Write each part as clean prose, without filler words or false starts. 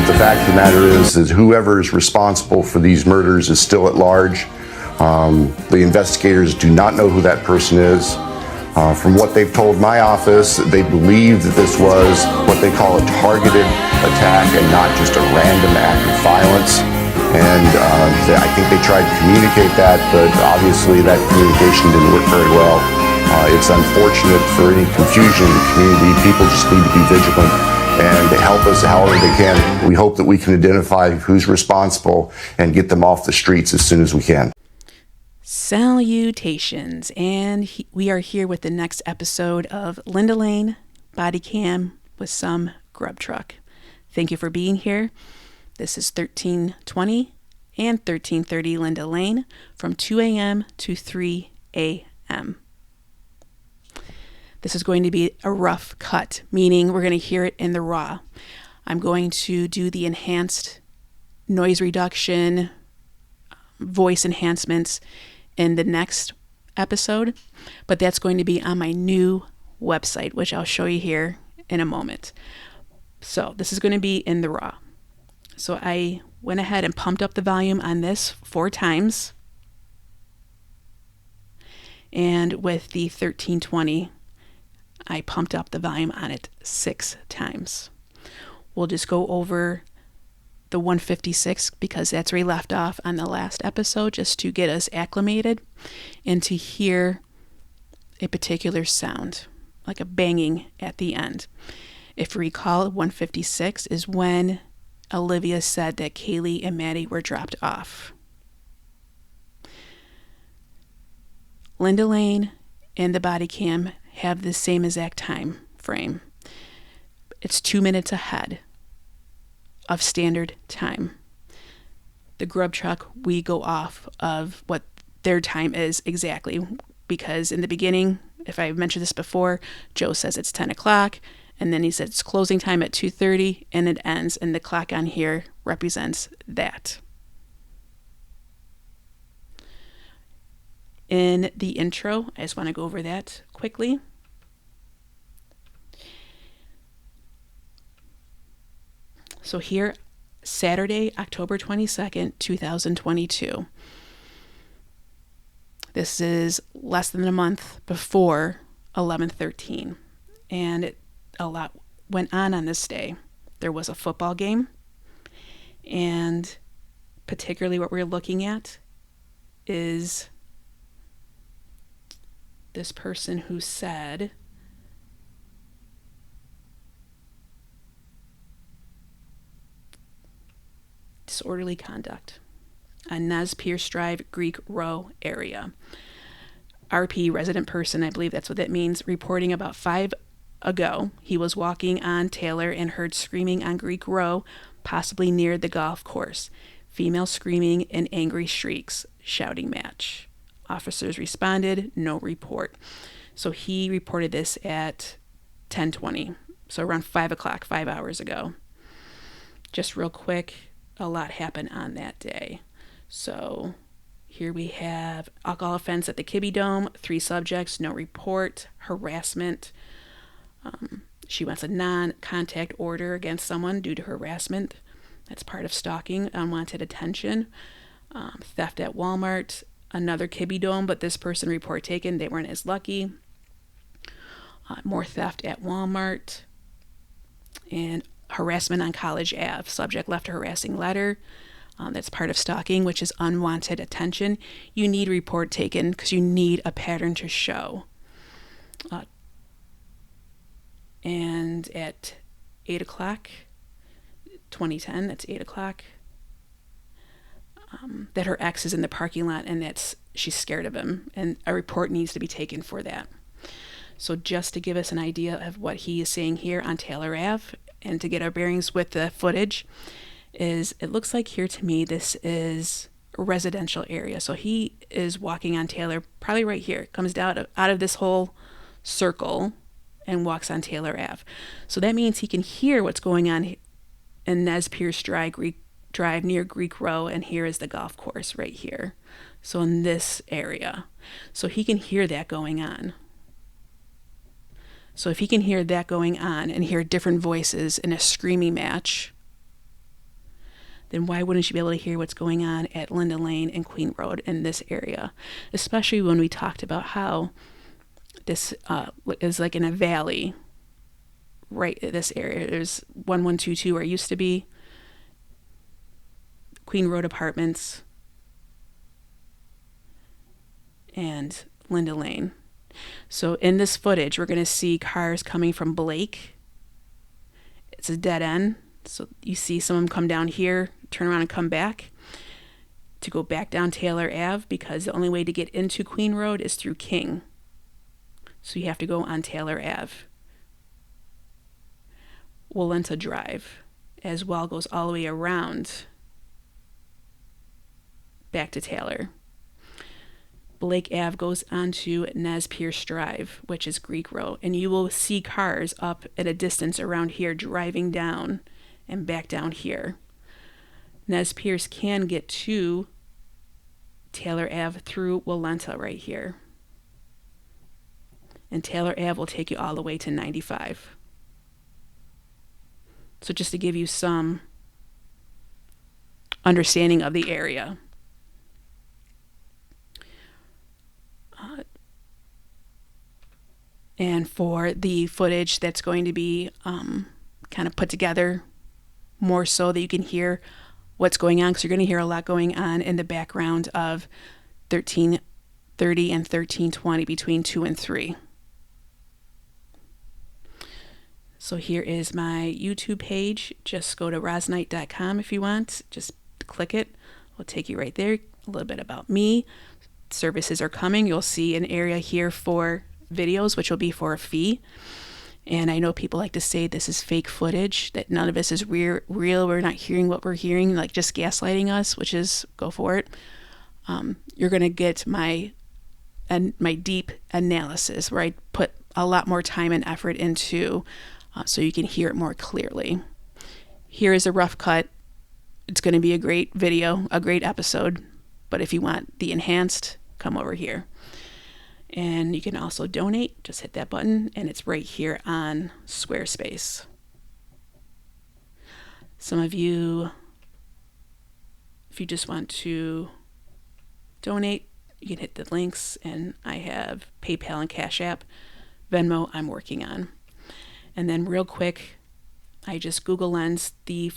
the fact of the matter is that whoever is responsible for these murders is still at large. The investigators do not know who that person is. From what they've told my office, they believe that this was what they call a targeted attack and not just a random act of violence. And I think they tried to communicate that, but obviously that communication didn't work very well. It's unfortunate for any confusion in the community. People just need to be vigilant and help us however they can. We hope that we can identify who's responsible and get them off the streets as soon as we can. Salutations, and we are here with the next episode of Linda Lane Body Cam with some Grub Truck. Thank you for being here. This is 1320 and 1330 Linda Lane from 2 a.m. to 3 a.m. This is going to be a rough cut, meaning we're going to hear it in the raw. I'm going to do the enhanced noise reduction, voice enhancements in the next episode, but that's going to be on my new website, which I'll show you here in a moment. So this is going to be in the raw. So I went ahead and pumped up the volume on this 4 times. And with the 1320, I pumped up the volume on it 6 times. We'll just go over the 156 because that's where we left off on the last episode, just to get us acclimated and to hear a particular sound, like a banging at the end. If you recall, 156 is when Olivia said that Kaylee and Maddie were dropped off. Linda Lane and the body cam have the same exact time frame. It's 2 minutes ahead of standard time. The Grub Truck, we go off of what their time is exactly, because in the beginning, if I mentioned this before, Joe says it's 10 o'clock, and then he said it's closing time at 2:30, and it ends, and the clock on here represents that. In the intro, I just want to go over that quickly. So here, Saturday, October 22nd, 2022. This is less than a month before 11/13, and a lot went on this day. There was a football game, and particularly what we're looking at is this person who said disorderly conduct on Nez Perce Drive, Greek Row area. RP, resident person, I believe that's what that means, reporting about 5 ago, he was walking on Taylor and heard screaming on Greek Row, possibly near the golf course. Female screaming and angry shrieks, shouting match. Officers responded, no report. So he reported this at 10:20, so around 5 o'clock, 5 hours ago. Just real quick, a lot happened on that day. So here we have alcohol offense at the Kibbe Dome, 3 subjects, no report, harassment. She wants a non-contact order against someone due to harassment. That's part of stalking, unwanted attention. Theft at Walmart, another Kibbe Dome, but this person report taken, they weren't as lucky. More theft at Walmart. And harassment on College Ave. Subject left a harassing letter. That's part of stalking, which is unwanted attention. You need report taken because you need a pattern to show. And at 8 o'clock, 2010, that's 8 o'clock, that her ex is in the parking lot and she's scared of him, and a report needs to be taken for that. So just to give us an idea of what he is saying here on Taylor Ave, and to get our bearings with the footage, is it looks like here to me this is a residential area. So he is walking on Taylor, probably right here, comes down out of this whole circle and walks on Taylor Ave. So that means he can hear what's going on in Nez Perce Drive near Greek Row, and here is the golf course right here. So in this area. So he can hear that going on. So if he can hear that going on and hear different voices in a screaming match, then why wouldn't you be able to hear what's going on at Linda Lane and Queen Road in this area? Especially when we talked about how this is like in a valley, right in this area. There's 1122 where it used to be, Queen Road Apartments, and Linda Lane. So in this footage, we're going to see cars coming from Blake. It's a dead end. So you see some of them come down here, turn around and come back to go back down Taylor Ave, because the only way to get into Queen Road is through King. So you have to go on Taylor Ave. Walenta Drive as well goes all the way around back to Taylor. Blake Ave goes onto Nez Pierce Drive, which is Greek Row, and you will see cars up at a distance around here driving down and back down here. Nez Pierce can get to Taylor Ave through Walenta right here. And Taylor Ave will take you all the way to 95. So just to give you some understanding of the area. And for the footage that's going to be kind of put together more so that you can hear what's going on, because you're going to hear a lot going on in the background of 1330 and 1320 between 2 and 3. So here is my YouTube page. Just go to rosnight.com if you want. Just click it. It'll take you right there. A little bit about me. Services are coming. You'll see an area here for videos, which will be for a fee. And I know people like to say this is fake footage, that none of this is real. We're not hearing what we're hearing, like just gaslighting us, which is, go for it. You're going to get my deep analysis, where I put a lot more time and effort into so you can hear it more clearly. Here is a rough cut. It's going to be a great video, a great episode. But if you want the enhanced, come over here. And you can also donate. Just hit that button, and it's right here on Squarespace. Some of you, if you just want to donate, you can hit the links, and I have PayPal and Cash App. Venmo I'm working on. And then real quick, I just Google Lens the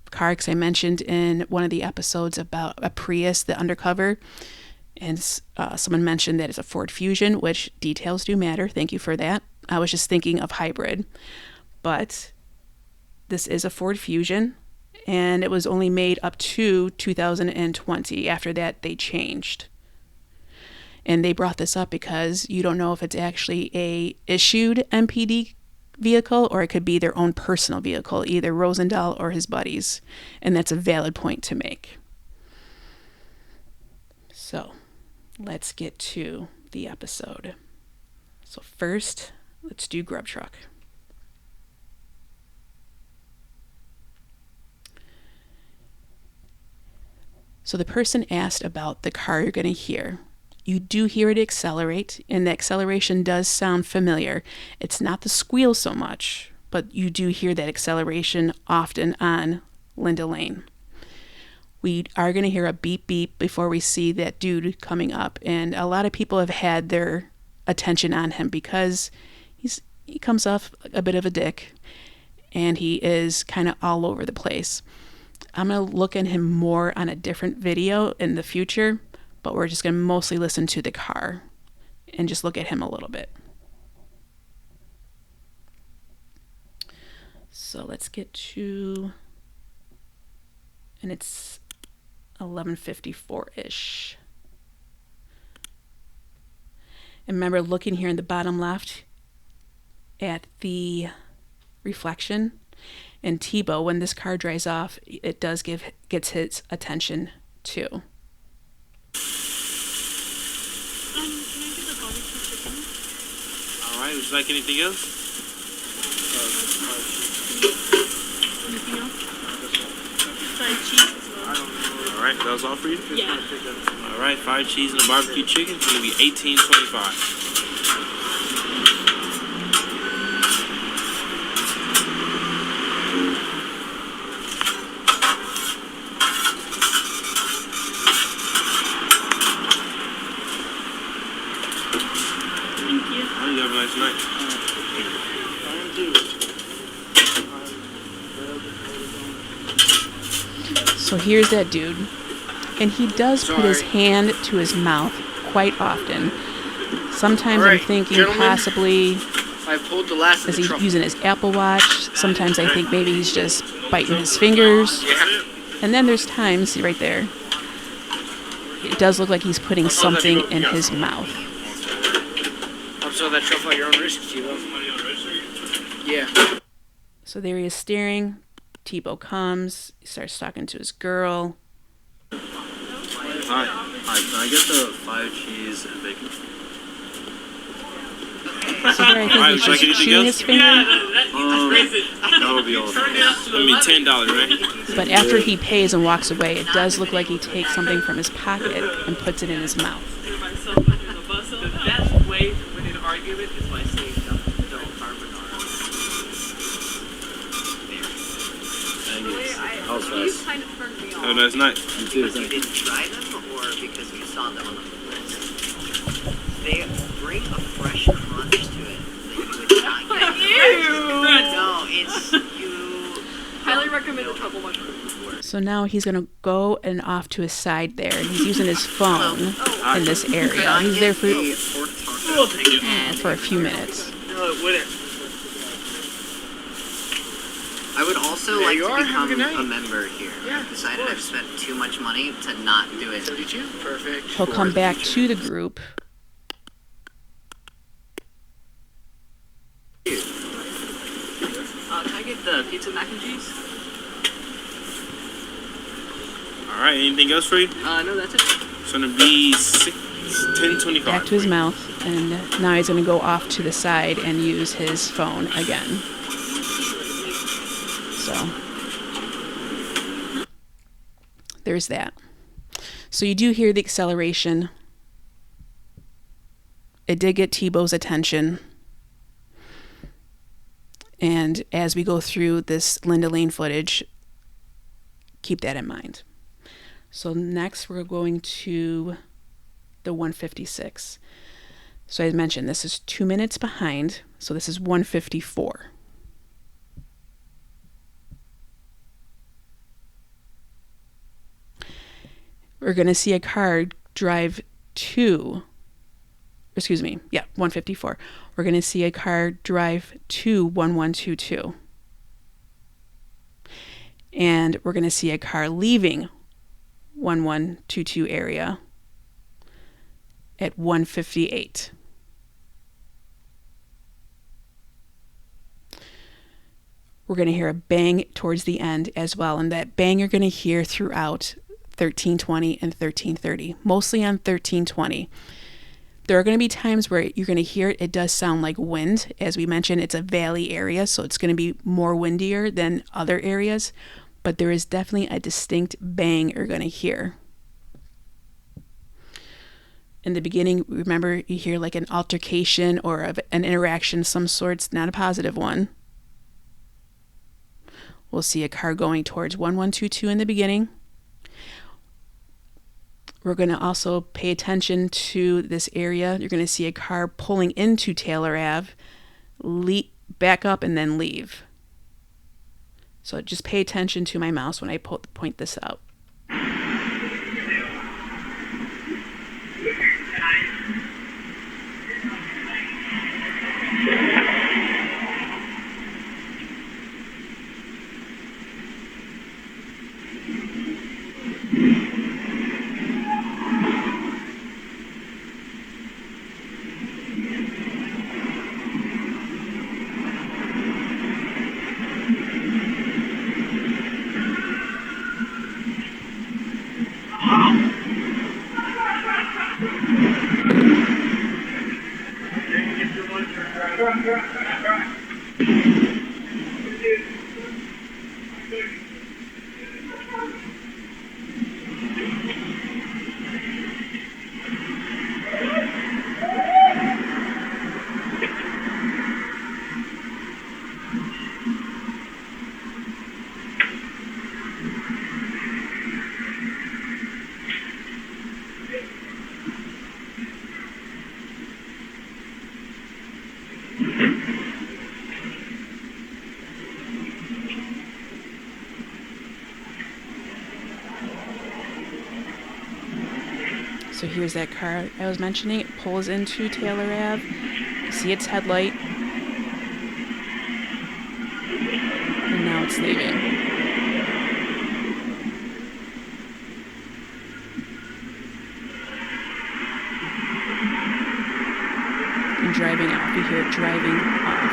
car, because I mentioned in one of the episodes about a Prius, the undercover. And someone mentioned that it's a Ford Fusion, which details do matter. Thank you for that. I was just thinking of hybrid. But this is a Ford Fusion, and it was only made up to 2020. After that, they changed. And they brought this up because you don't know if it's actually a issued MPD vehicle, or it could be their own personal vehicle, either Rosendahl or his buddies. And that's a valid point to make. So let's get to the episode. So first, let's do Grub Truck. So the person asked about the car you're going to hear. You do hear it accelerate, and the acceleration does sound familiar. It's not the squeal so much, but you do hear that acceleration often on Linda Lane. We are going to hear a beep beep before we see that dude coming up, and a lot of people have had their attention on him because he comes off a bit of a dick, and he is kind of all over the place. I'm going to look at him more on a different video in the future, but we're just going to mostly listen to the car and just look at him a little bit. So let's get to, and it's 11:54-ish. And remember, looking here in the bottom left at the reflection, and Tebow, when this car drives off, it does gets his attention too. Can I get the barbecue chicken? All right, would you like anything else? Anything else? Fried cheese as well. All right, that was all for you? Yeah. All right, fried cheese and a barbecue chicken. It's going to be $18.25. So here's that dude. And he does put his hand to his mouth quite often. Sometimes I'm thinking possibly, I pulled the last of is the he truffle. using his Apple Watch? Sometimes I think maybe he's just biting his fingers. And then there's times, see right there, it does look like he's putting something in his mouth. I'm sorry, that truffle at your own risk, Tebow. Yeah. So there he is staring. Tebow comes, he starts talking to his girl. Hi, can I get the 5 cheese and bacon? So there I think Alright, he's would you like just anything chewing else? his finger. That'll be all. I mean, $10, right? But after he pays and walks away, it does look like he takes something from his pocket and puts it in his mouth. The best way to win an argument is by saying double carbonara. How's fast? kind of turned me Have a nice night. You too, You thank you. didn't try them, or because you saw them on the list? They bring a fresh crunch to it that you would not get. No, it's you. Highly recommend the truffle one. So now he's going to go and off to his side there, and he's using his phone in this area. He's there for a few minutes. No, it wouldn't. I would also There like you to are. Have a become good night. a member here. Yeah, I've decided of I've course. spent too much money to not do it. 32? Perfect. He'll come back to the group. Can I get the pizza mac and cheese? Alright, anything else for you? No, that's it. It's gonna be $10.25. Back to his mouth, and now he's going to go off to the side and use his phone again. So there's that. So you do hear the acceleration. It did get Tebow's attention. And as we go through this Linda Lane footage, keep that in mind. So next we're going to the 156. So as mentioned, this is 2 minutes behind. So this is 154. We're going to see a car drive to, 154. We're going to see a car drive to 1122. And we're going to see a car leaving 1122 area at 158. We're going to hear a bang towards the end as well. And that bang you're going to hear throughout 1320 and 1330, mostly on 1320. There are going to be times where you're going to hear it. It does sound like wind. As we mentioned, it's a valley area, so it's going to be more windier than other areas. But there is definitely a distinct bang you're going to hear. In the beginning, remember, you hear like an altercation or an interaction of some sorts, not a positive one. We'll see a car going towards 1122 in the beginning. We're going to also pay attention to this area. You're going to see a car pulling into Taylor Ave, back up, and then leave. So just pay attention to my mouse when I point this out. So here's that car I was mentioning. It pulls into Taylor Ave. You see its headlight. And now it's leaving. And driving off. You hear it driving off.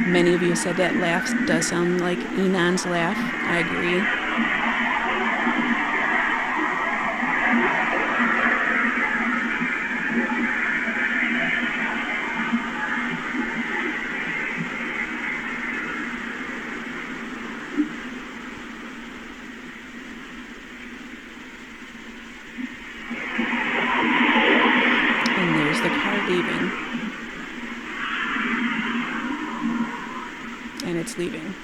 Many of you said that laugh does sound like Enon's laugh. I agree. And there's the car leaving. And it's leaving.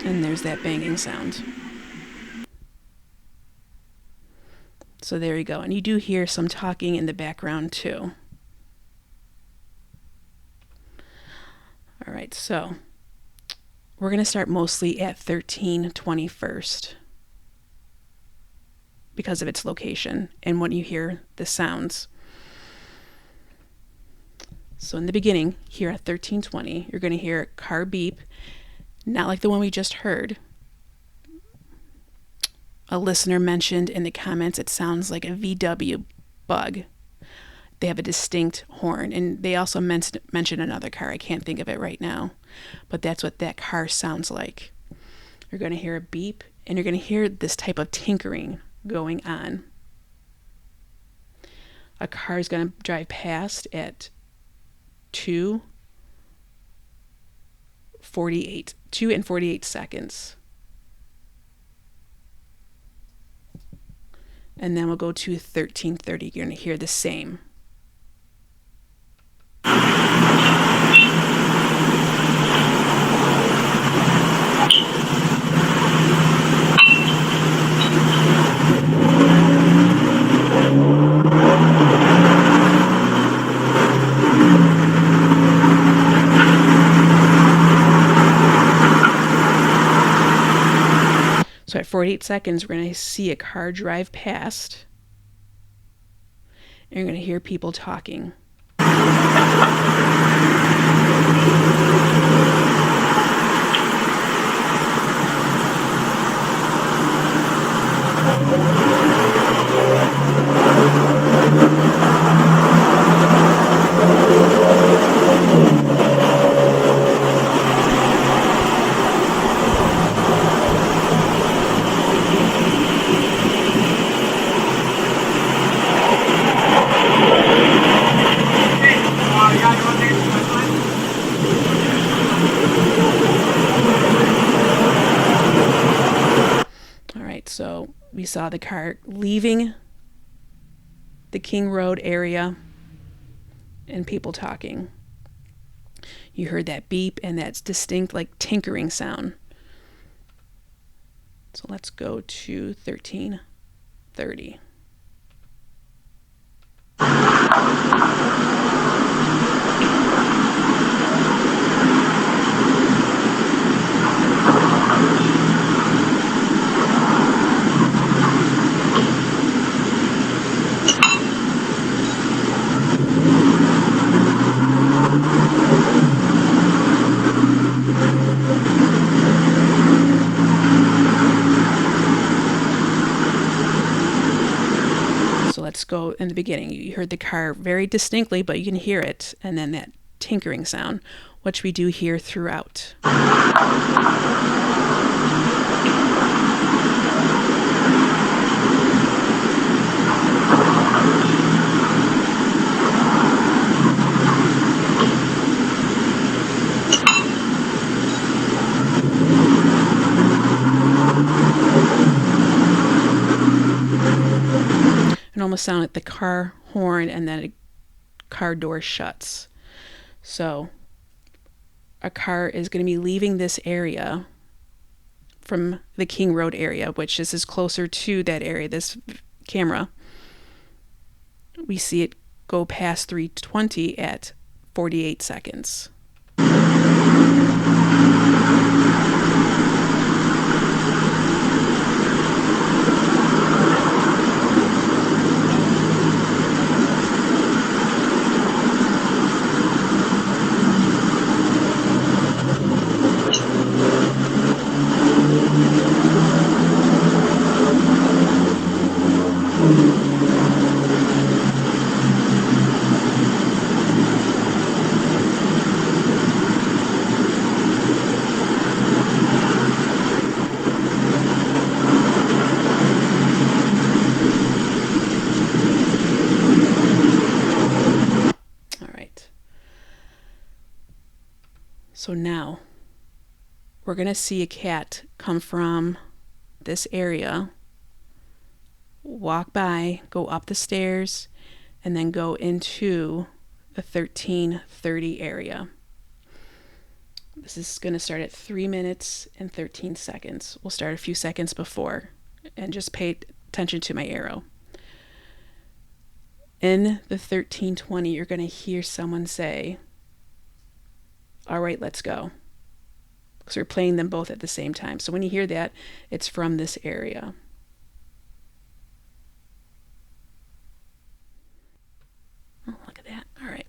And there's that banging sound. So there you go. And you do hear some talking in the background too. All right, so we're going to start mostly at 1320 first because of its location and when you hear the sounds. So in the beginning, here at 1320, you're going to hear a car beep, not like the one we just heard. A listener mentioned in the comments it sounds like a VW bug. They have a distinct horn, and they also mentioned another car. I can't think of it right now, but that's what that car sounds like. You're going to hear a beep, and you're going to hear this type of tinkering going on. A car is going to drive past at 2 and 48 seconds. And then we'll go to 1330. You're going to hear the same. So at 48 seconds, we're going to see a car drive past, and you're going to hear people talking. So we saw the car leaving the King Road area and people talking. You heard that beep and that distinct like tinkering sound. So let's go to 1330. Let's go in the beginning. You heard the car very distinctly, but you can hear it, and then that tinkering sound, which we do hear throughout. It almost sounded like the car horn and then a car door shuts. So a car is going to be leaving this area from the King Road area, which this is closer to that area, this camera. We see it go past 320 at 48 seconds. So now we're going to see a cat come from this area, walk by, go up the stairs, and then go into the 1330 area. This is going to start at 3 minutes and 13 seconds. We'll start a few seconds before and just pay attention to my arrow. In the 1320, you're going to hear someone say, "All right, let's go." Because we're playing them both at the same time. So when you hear that, it's from this area. Oh, look at that. All right.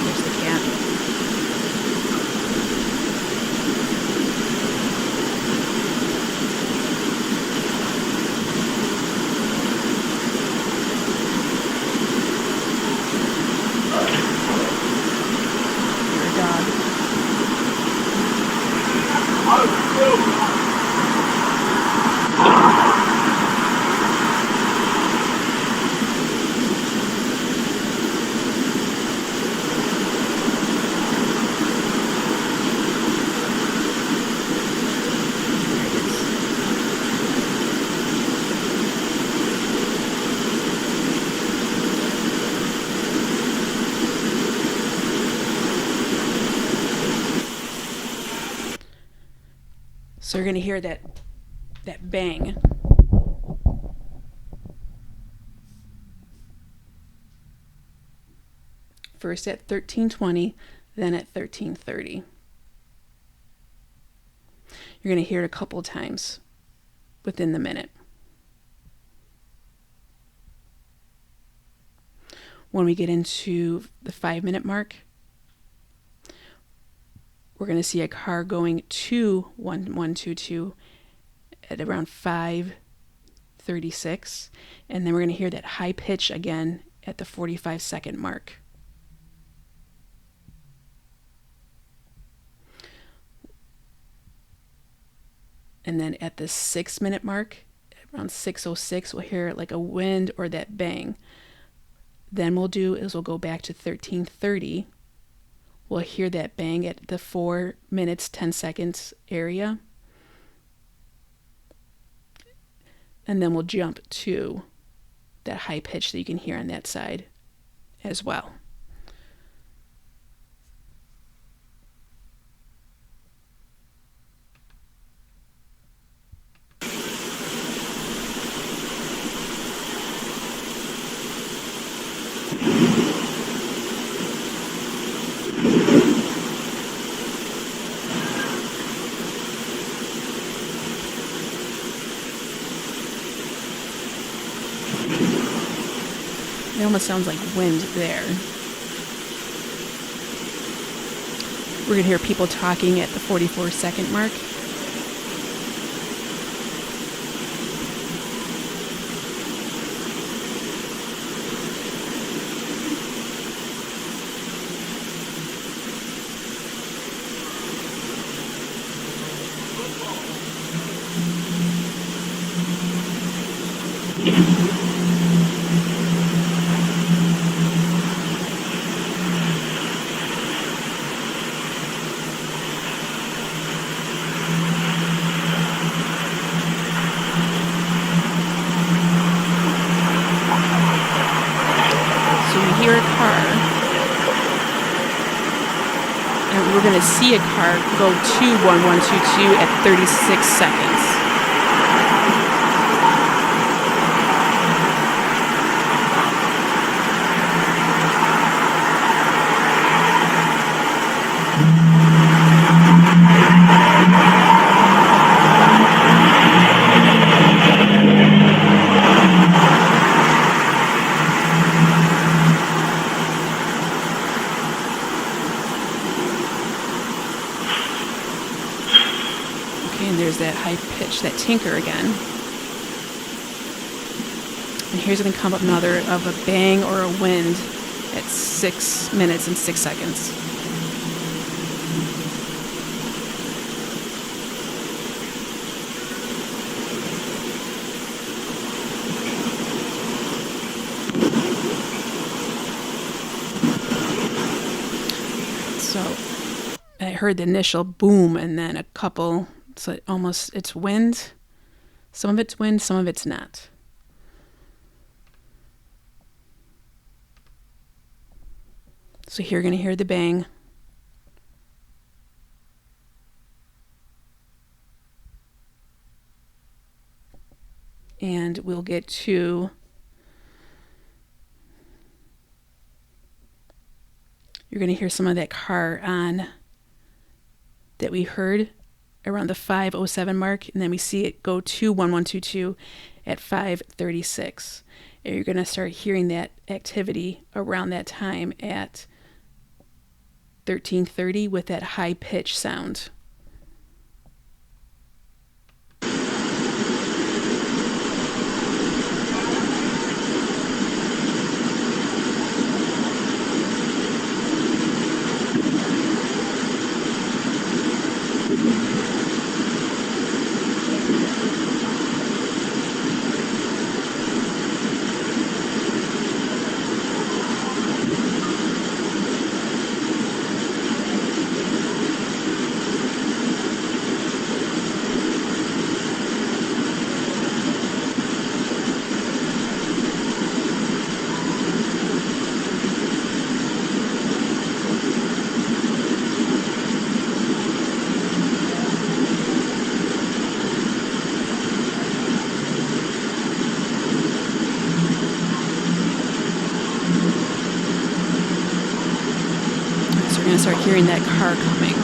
There's the cat. So you're going to hear that bang. First at 1320, then at 1330. You're going to hear it a couple times within the minute. When we get into the 5-minute mark, we're going to see a car going to 1122 at around 5:36, and then we're going to hear that high pitch again at the 45-second mark. And then at the 6-minute mark, around 6:06, we'll hear like a wind or that bang. Then we'll go back to 1330. We'll hear that bang at the 4 minutes, 10 seconds area. And then we'll jump to that high pitch that you can hear on that side as well. It almost sounds like wind there. We're going to hear people talking at the 44-second mark. hear a car, and we're going to see a car go to 1122 at 36 seconds. There's that high pitch, that tinker again. And here's going to come up another of a bang or a wind at 6 minutes and 6 seconds. So I heard the initial boom and then a couple. So it's wind. Some of it's wind, some of it's not. So here you're going to hear the bang. And we'll get to, you're going to hear some of that car on that we heard around the 5:07 mark, and then we see it go to 1122 at 5:36. And you're going to start hearing that activity around that time at 13:30 with that high pitch sound. Start hearing that car coming.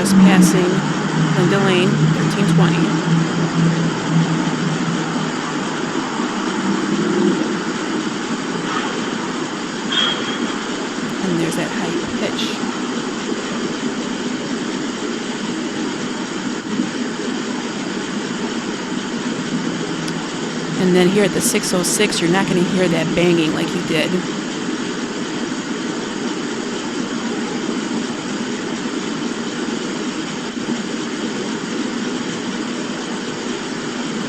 Passing Linda Lane, 1320. And there's that high pitch. And then here at the 6:06, you're not going to hear that banging like you did.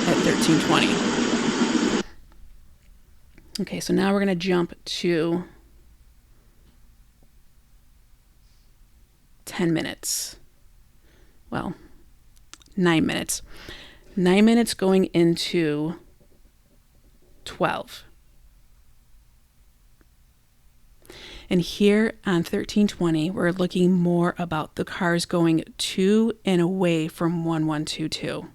At 13:20. Okay, so now we're going to jump to 10 minutes. Well, 9 minutes. 9 minutes going into 12. And here on 1320, we're looking more about the cars going to and away from 1122.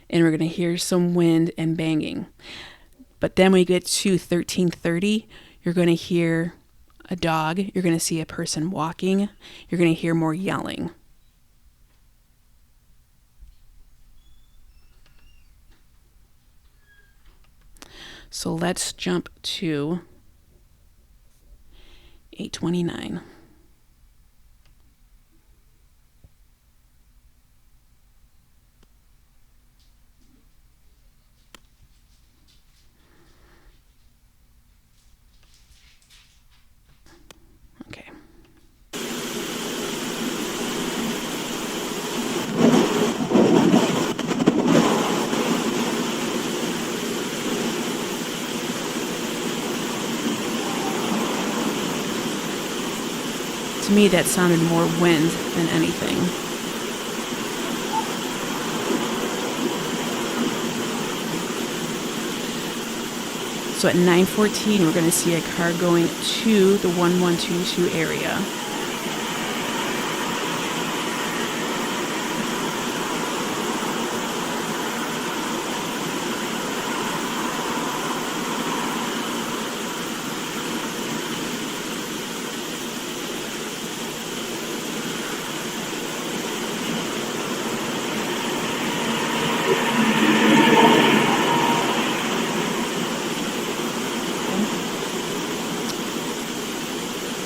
And we're going to hear some wind and banging. But then when we get to 1330, you're going to hear a dog. You're going to see a person walking. You're going to hear more yelling. So let's jump to 8:29. To me, that sounded more wind than anything. So at 9:14, we're going to see a car going to the 1122 area.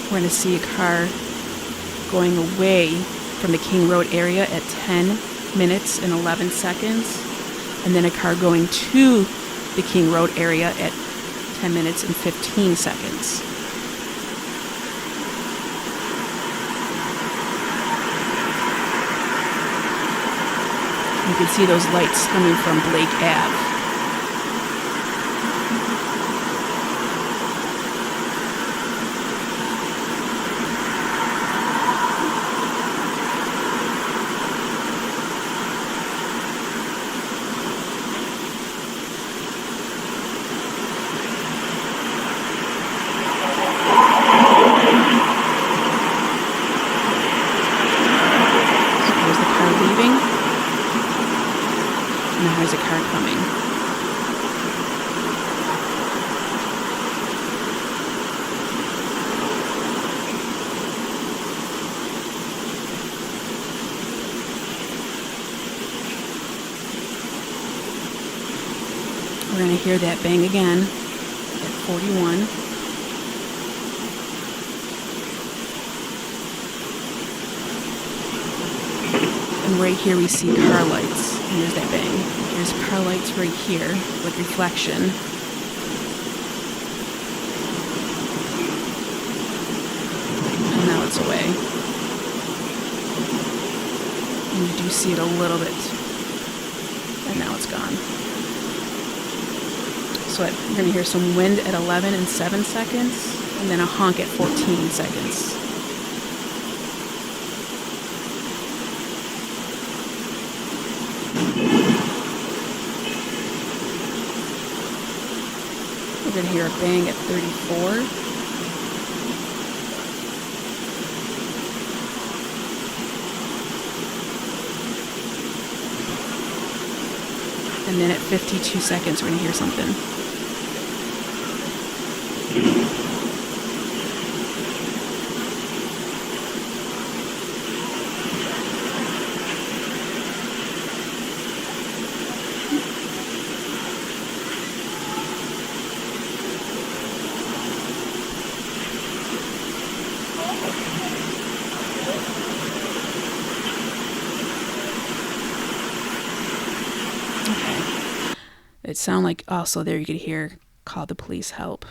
We're going to see a car going away from the King Road area at 10 minutes and 11 seconds, and then a car going to the King Road area at 10 minutes and 15 seconds. You can see those lights coming from Blake Ave. There's a car coming. We're going to hear that bang again at 41. And right here we see car lights. And there's that bang. There's car lights right here with reflection. And now it's away. And you do see it a little bit. And now it's gone. So you're going to hear some wind at 11 and 7 seconds, and then a honk at 14 seconds. We're going to hear a bang at 34. And then at 52 seconds, we're going to hear something. It sounded like also there you could hear call the police help.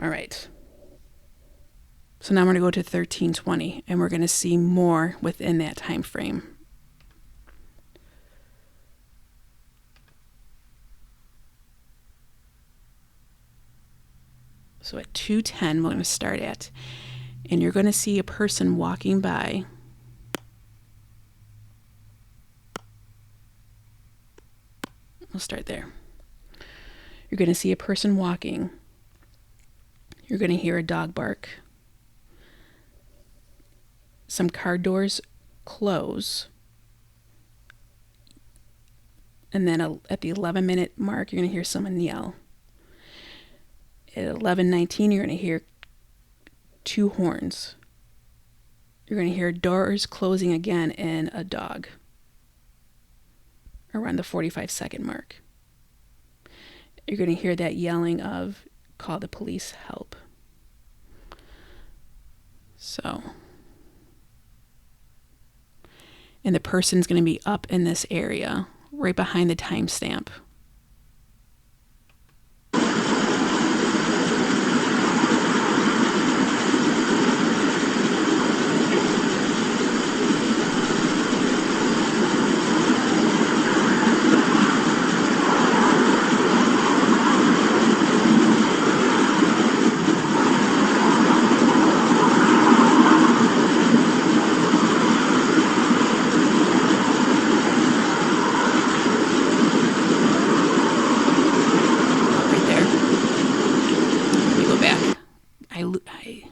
All right. So now I'm going to go to 1320, and we're going to see more within that time frame. So at 2:10, we're going to start at, and you're going to see a person walking by. We'll start there. You're going to see a person walking. You're going to hear a dog bark. Some car doors close. And then at the 11-minute mark, you're going to hear someone yell. At 11:19, you're going to hear 2 horns. You're going to hear doors closing again and a dog around the 45-second mark. You're going to hear that yelling of, call the police, help. So, and the person's going to be up in this area, right behind the timestamp. I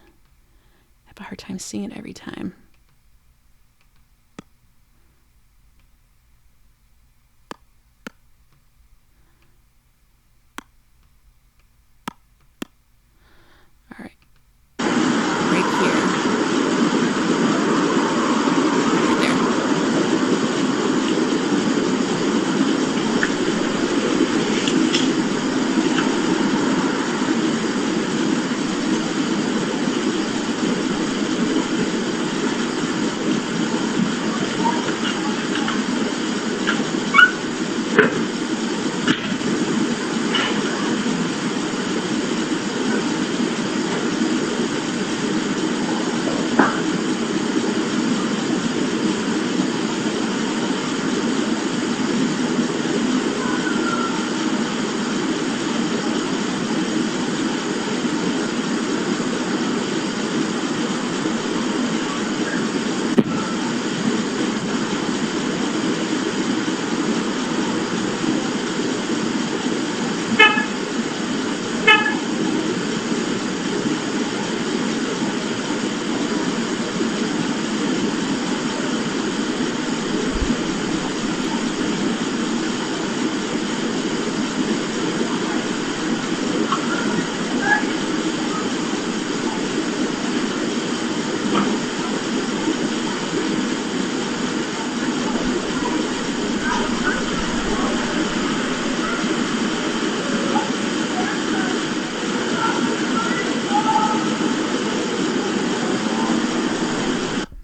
have a hard time seeing it every time. All right. Right here. Right there.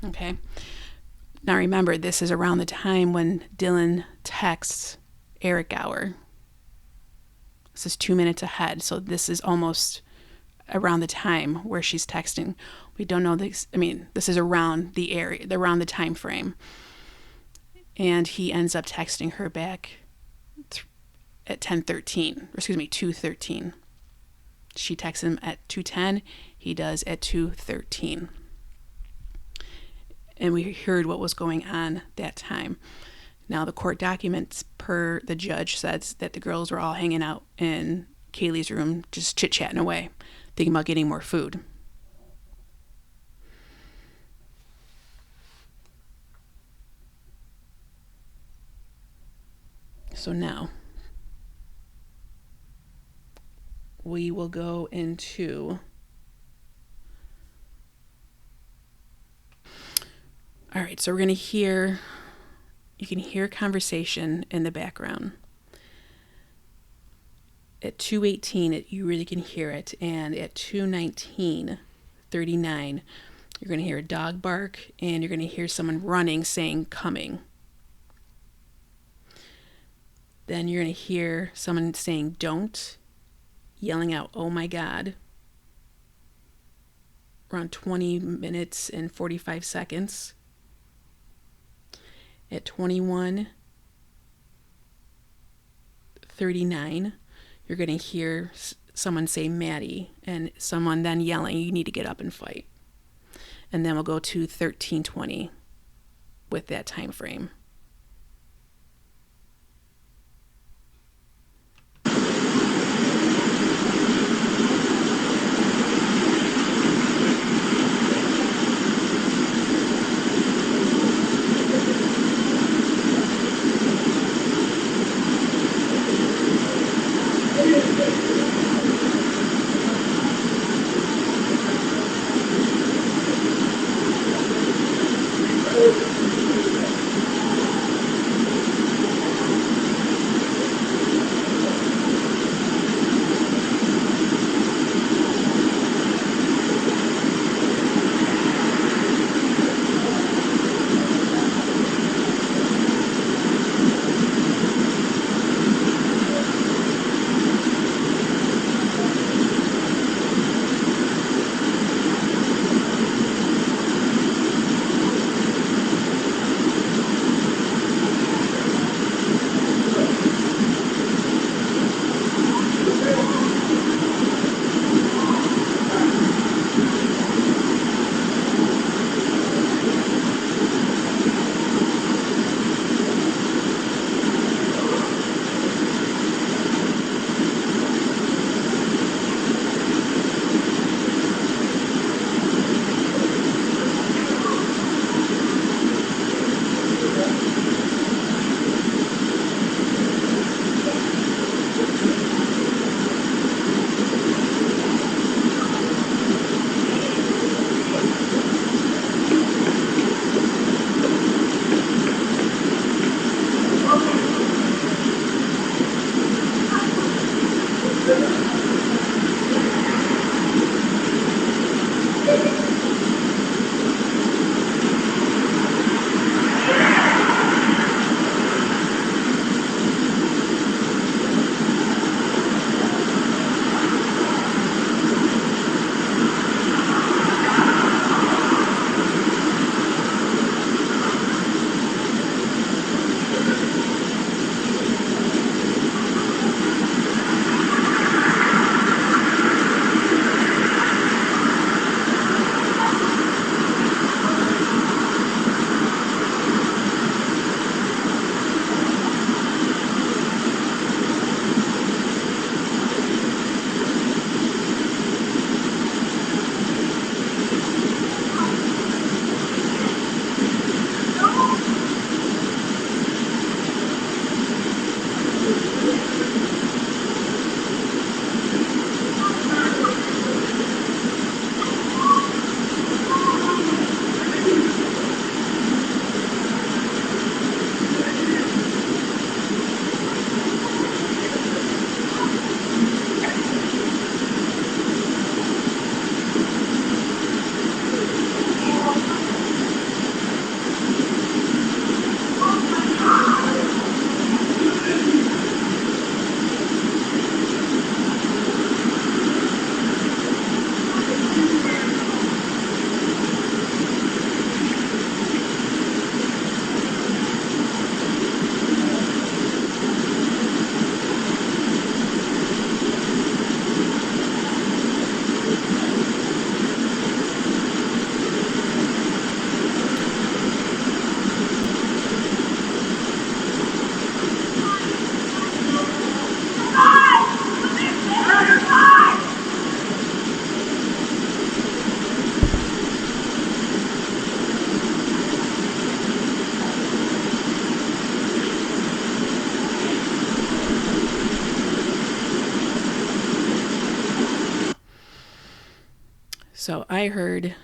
Okay. Now remember, this is around the time when Dylan texts Eric Gower. This is 2 minutes ahead, so this is almost around the time where she's texting. We don't know this. I mean, this is around the area, around the time frame. And he ends up texting her back at 2:13. She texts him at 2:10. He does at 2:13. And we heard what was going on that time. Now, the court documents, per the judge, says that the girls were all hanging out in Kaylee's room, just chit-chatting away, thinking about getting more food. So now, we will go into... All right, so we're going to hear, you can hear conversation in the background. At 2:18, you really can hear it. And at 2:19:39, you're going to hear a dog bark, and you're going to hear someone running saying, coming. Then you're going to hear someone saying, don't, yelling out, oh my God. Around 20 minutes and 45 seconds. At 21:39, you're going to hear someone say Maddie, and someone then yelling, you need to get up and fight. And then we'll go to 13:20 with that time frame. So I heard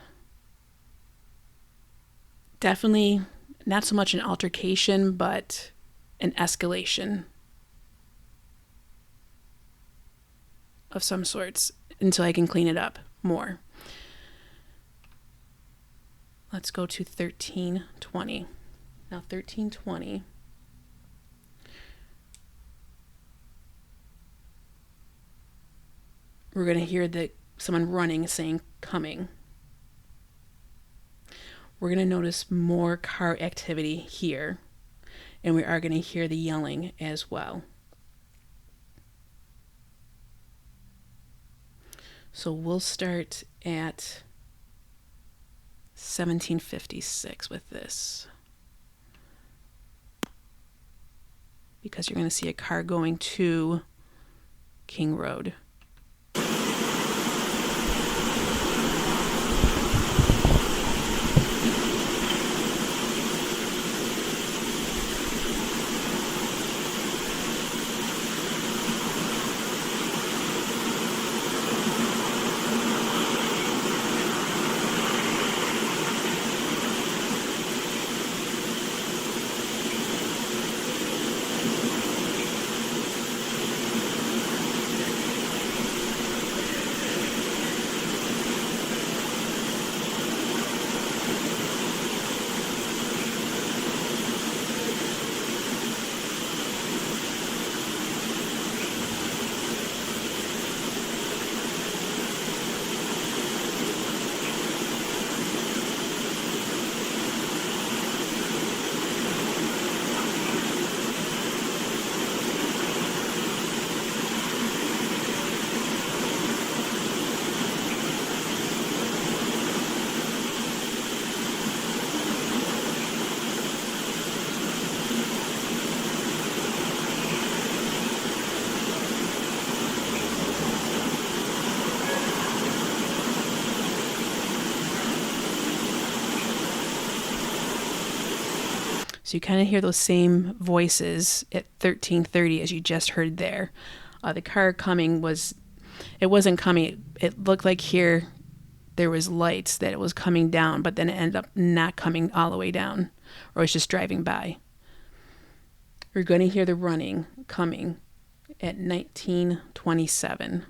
definitely not so much an altercation, but an escalation of some sorts until I can clean it up more. Let's go to 1320. Now 1320. We're going to hear someone running saying coming. We're going to notice more car activity here, and we are going to hear the yelling as well. So we'll start at 1756 with this, because you're going to see a car going to King Road. So you kind of hear those same voices at 1330 as you just heard there. The car coming wasn't coming. It looked like here there was lights that it was coming down, but then it ended up not coming all the way down, or it's just driving by. You're going to hear the running coming at 1927.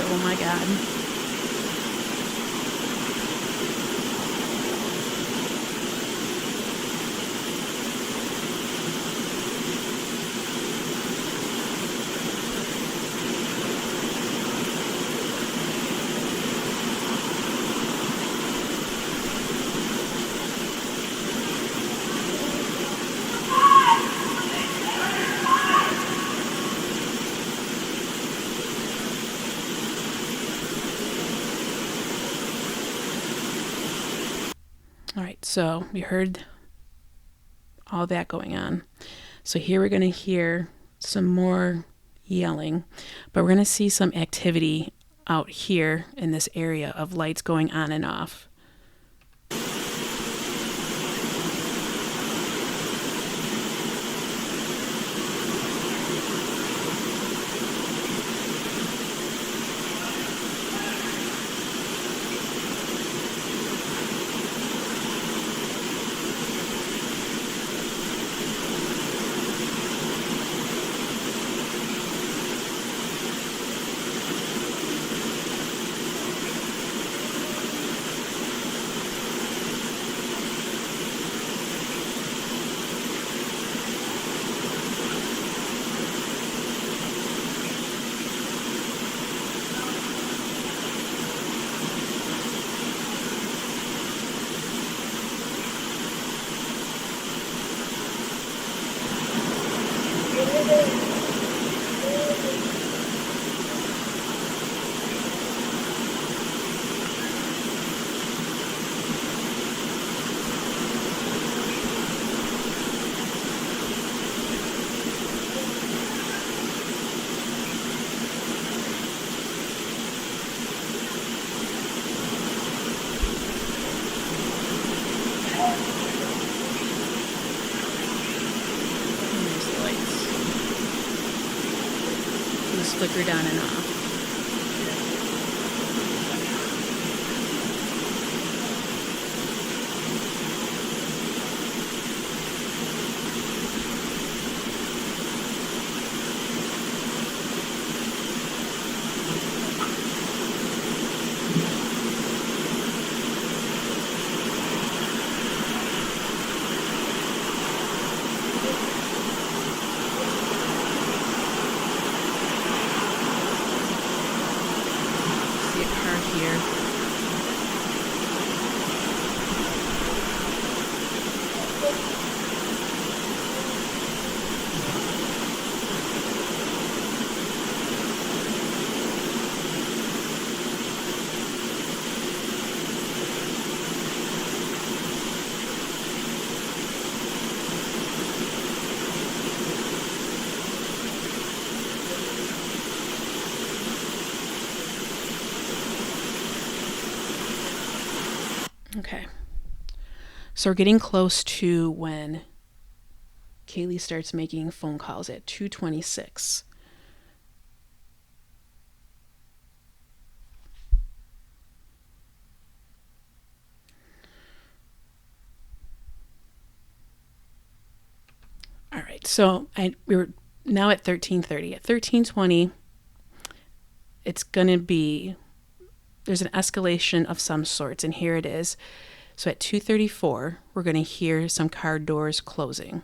Oh my God. All right, so we heard all that going on. So here we're going to hear some more yelling, but we're going to see some activity out here in this area of lights going on and off. Flickered on and off. Okay. So we're getting close to when Kaylee starts making phone calls at 2:26. All right. So we were now at 13:30. At 13:20, it's going to be, there's an escalation of some sorts, and here it is. So at 2:34, we're going to hear some car doors closing.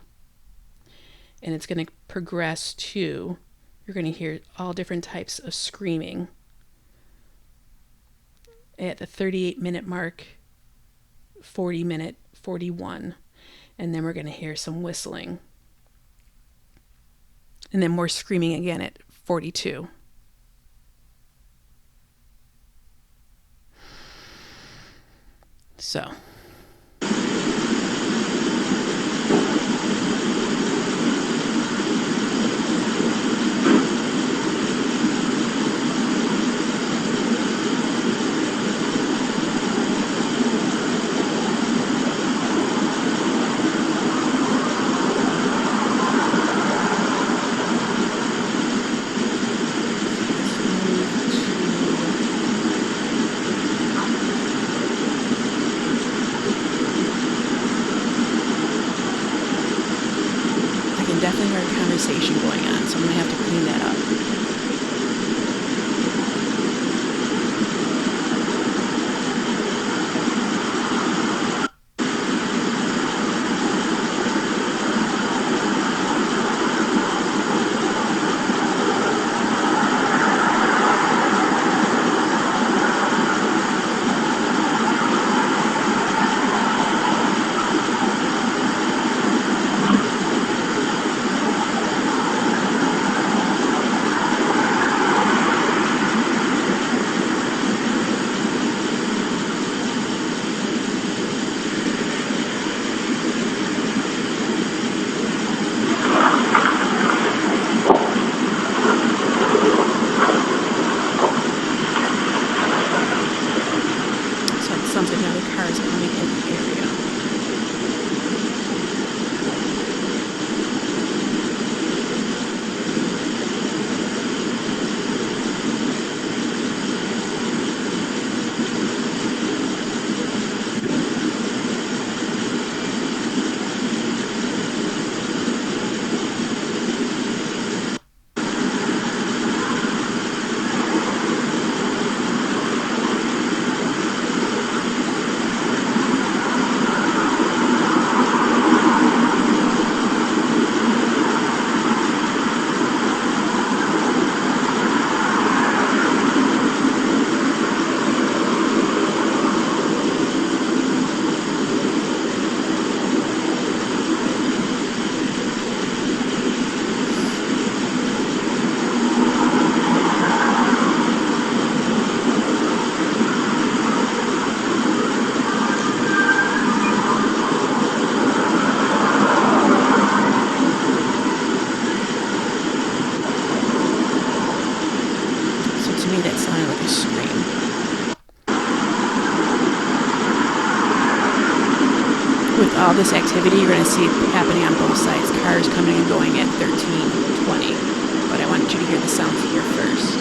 And it's going to progress to, you're going to hear all different types of screaming. At the 38-minute mark, 40-minute, 41. And then we're going to hear some whistling. And then more screaming again at 42. So. me, that sounded like a scream. With all this activity, you're going to see it happening on both sides. Cars coming and going at 13, 20. But I want you to hear the sounds here first.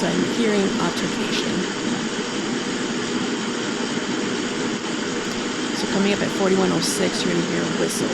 So I'm hearing altercation. So coming up at 4106, you're going to hear a whistle.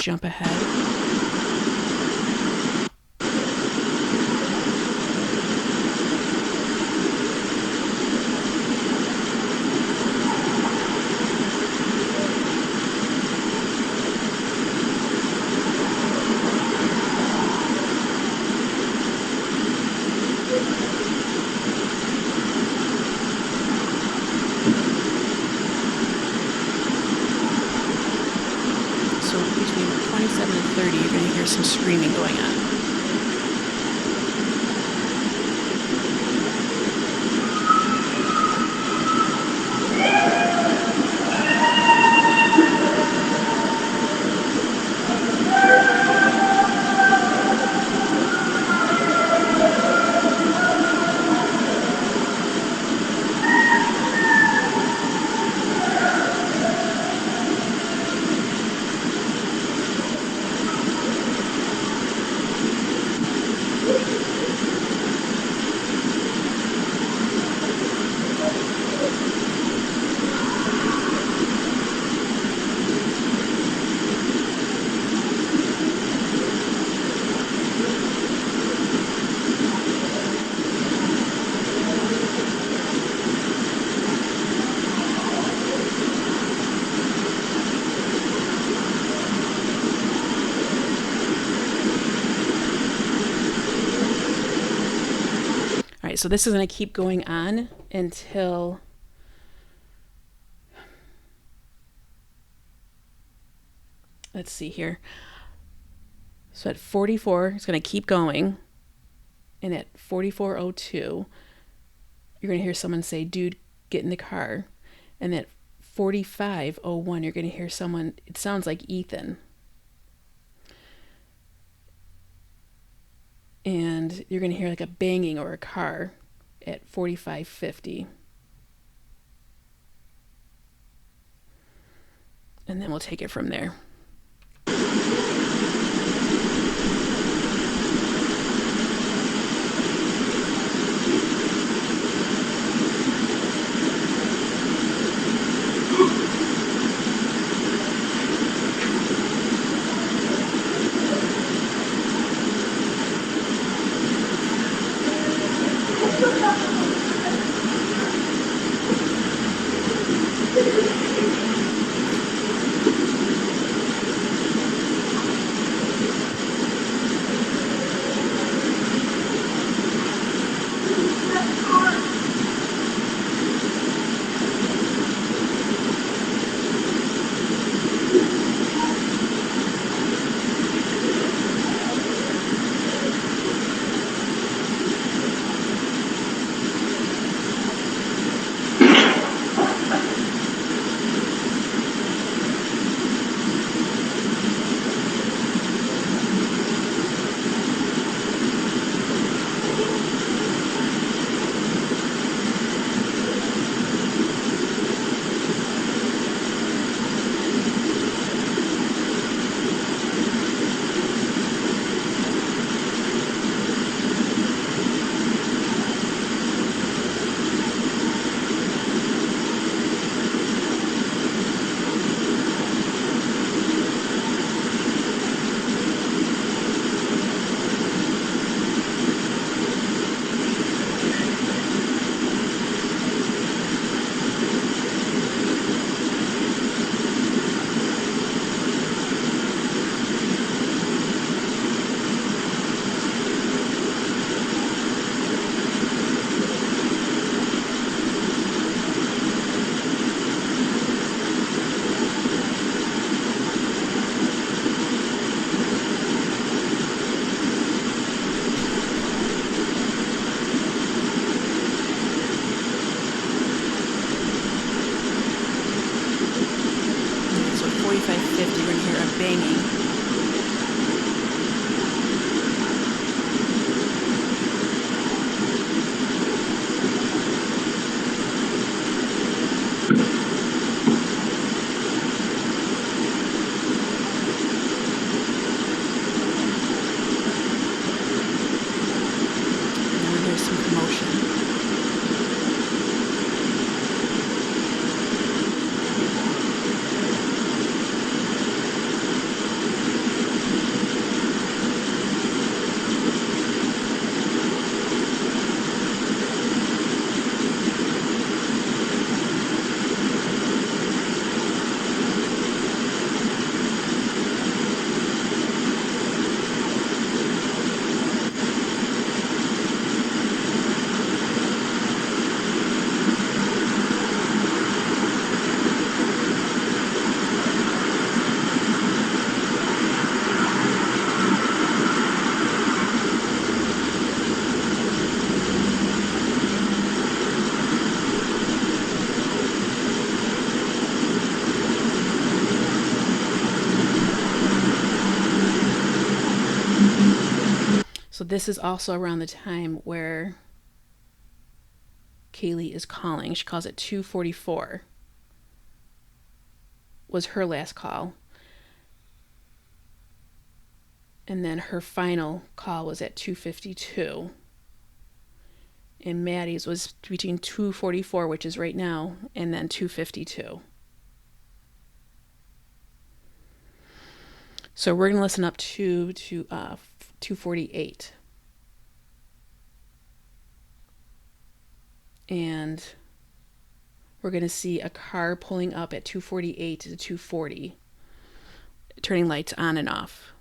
Jump ahead. So between 27 and 30, you're going to hear some screaming going on. So this is going to keep going on until let's see here. So at 44, it's going to keep going. And at 44:02, you're going to hear someone say, "Dude, get in the car." And at 45:01, you're going to hear someone, it sounds like Ethan. And you're going to hear like a banging or a car at 45:50. And then we'll take it from there. 4550, we're going to hear a banging. And then there's some commotion. So this is also around the time where Kaylee is calling. She calls at 2:44. Was her last call. And then her final call was at 2:52. And Maddie's was between 2:44, which is right now, and then 2:52. So we're going to listen up to 2:48. And we're going to see a car pulling up at 2:48 to 2:40, turning lights on and off.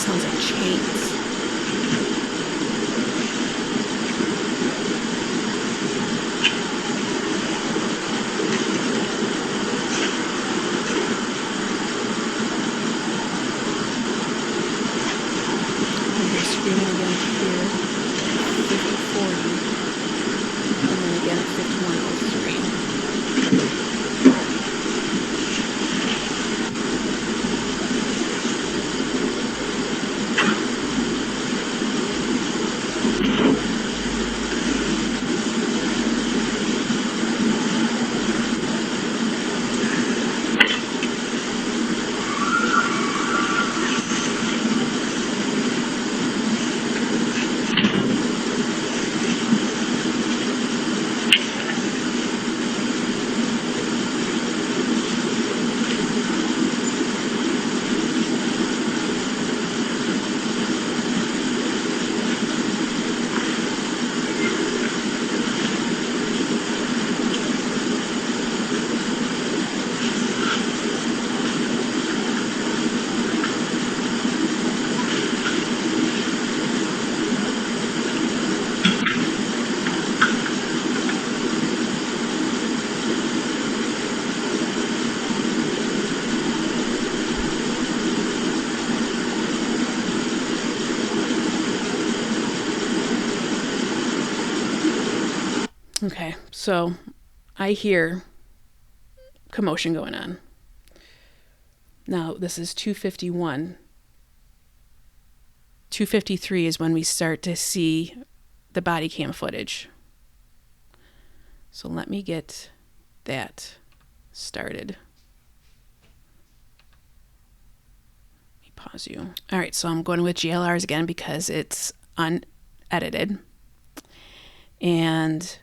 Sounds like chains. Screaming again here at 5040, and then again at 5103. Okay, so I hear commotion going on. Now, this is 251. 253 is when we start to see the body cam footage. So let me get that started. Let me pause you. All right, so I'm going with GLRs again because it's unedited. And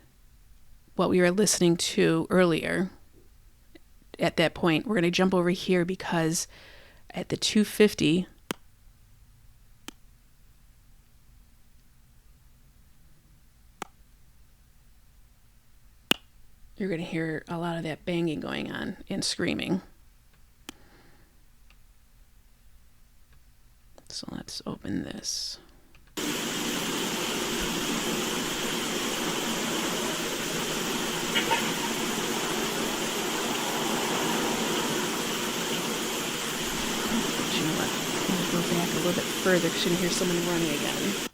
what we were listening to earlier, at that point, we're going to jump over here because at the 250, you're going to hear a lot of that banging going on and screaming. So let's open this. You know what? I'm going to go back a little bit further because you can hear someone running again.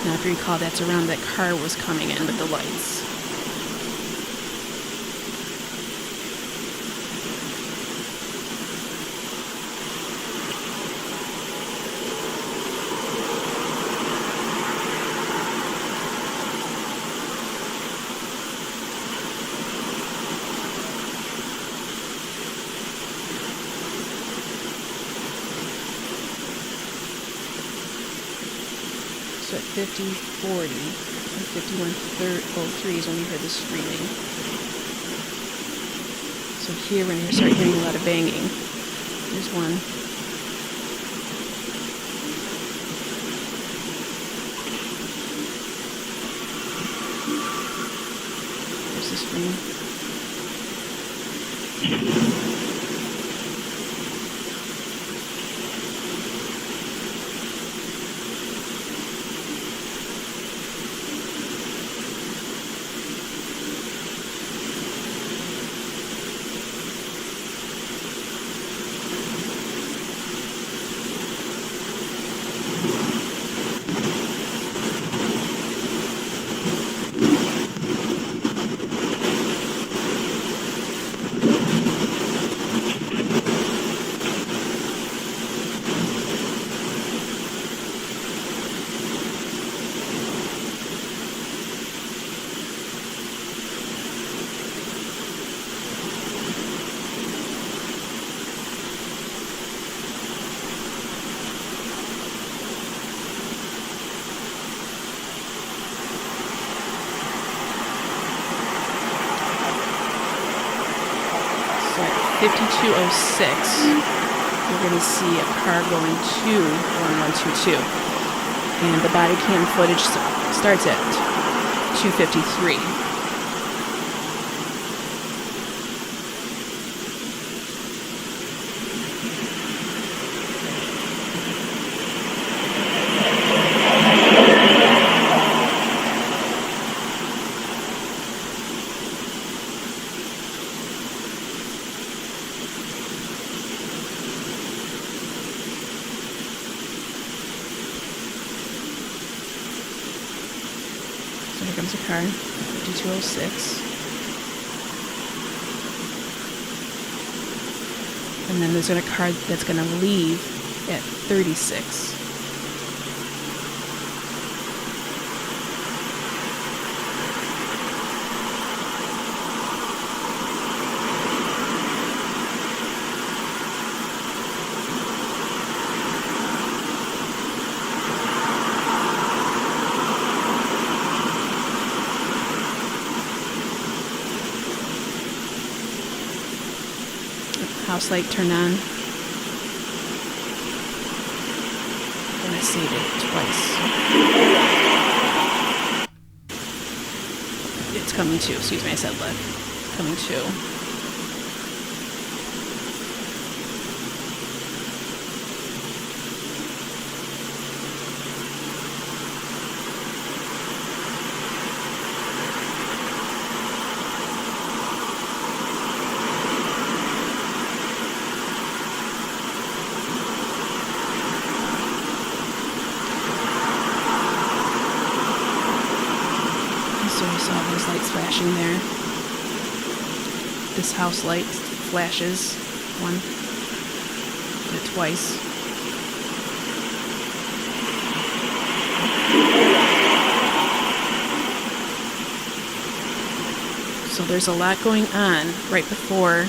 Now, if you recall, that's around that car was coming in with the lights. So at 5040 and 5103 is when you heard the screaming. So here we're going to start hearing a lot of banging. There's one. There's the scream. 5206, you're going to see a car going to 1122. And the body cam footage starts at 253. So here comes a car, 5206. And then there's a car that's going to leave at 36. House light turned on. Gonna save it twice. It's coming to. Excuse me, I said left. Coming to. So you saw those lights flashing there. This house light flashes. One. Did it twice. So there's a lot going on right before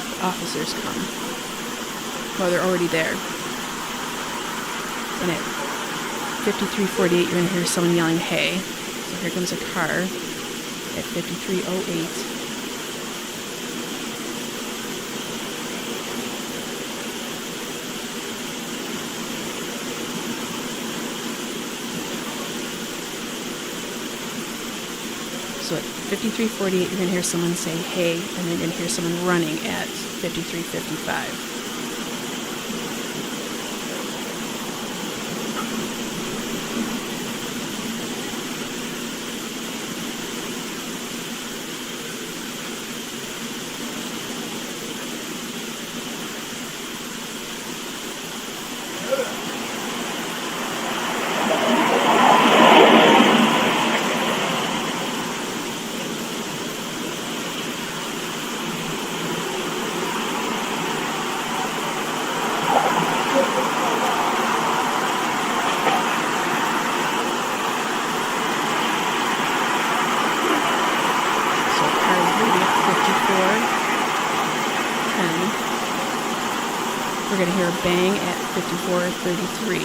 the officers come. Well, they're already there. And at 5348, you're going to hear someone yelling, hey. So here comes a car at 5308. So at 5348, you're going to hear someone say, hey, and then you're going to hear someone running at 5355. We're going to hear a bang at 5433.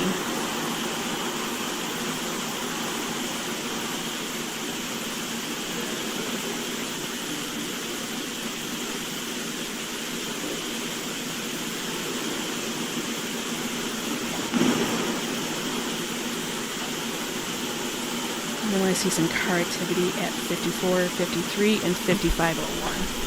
And then I see some car activity at 5453 and 5501.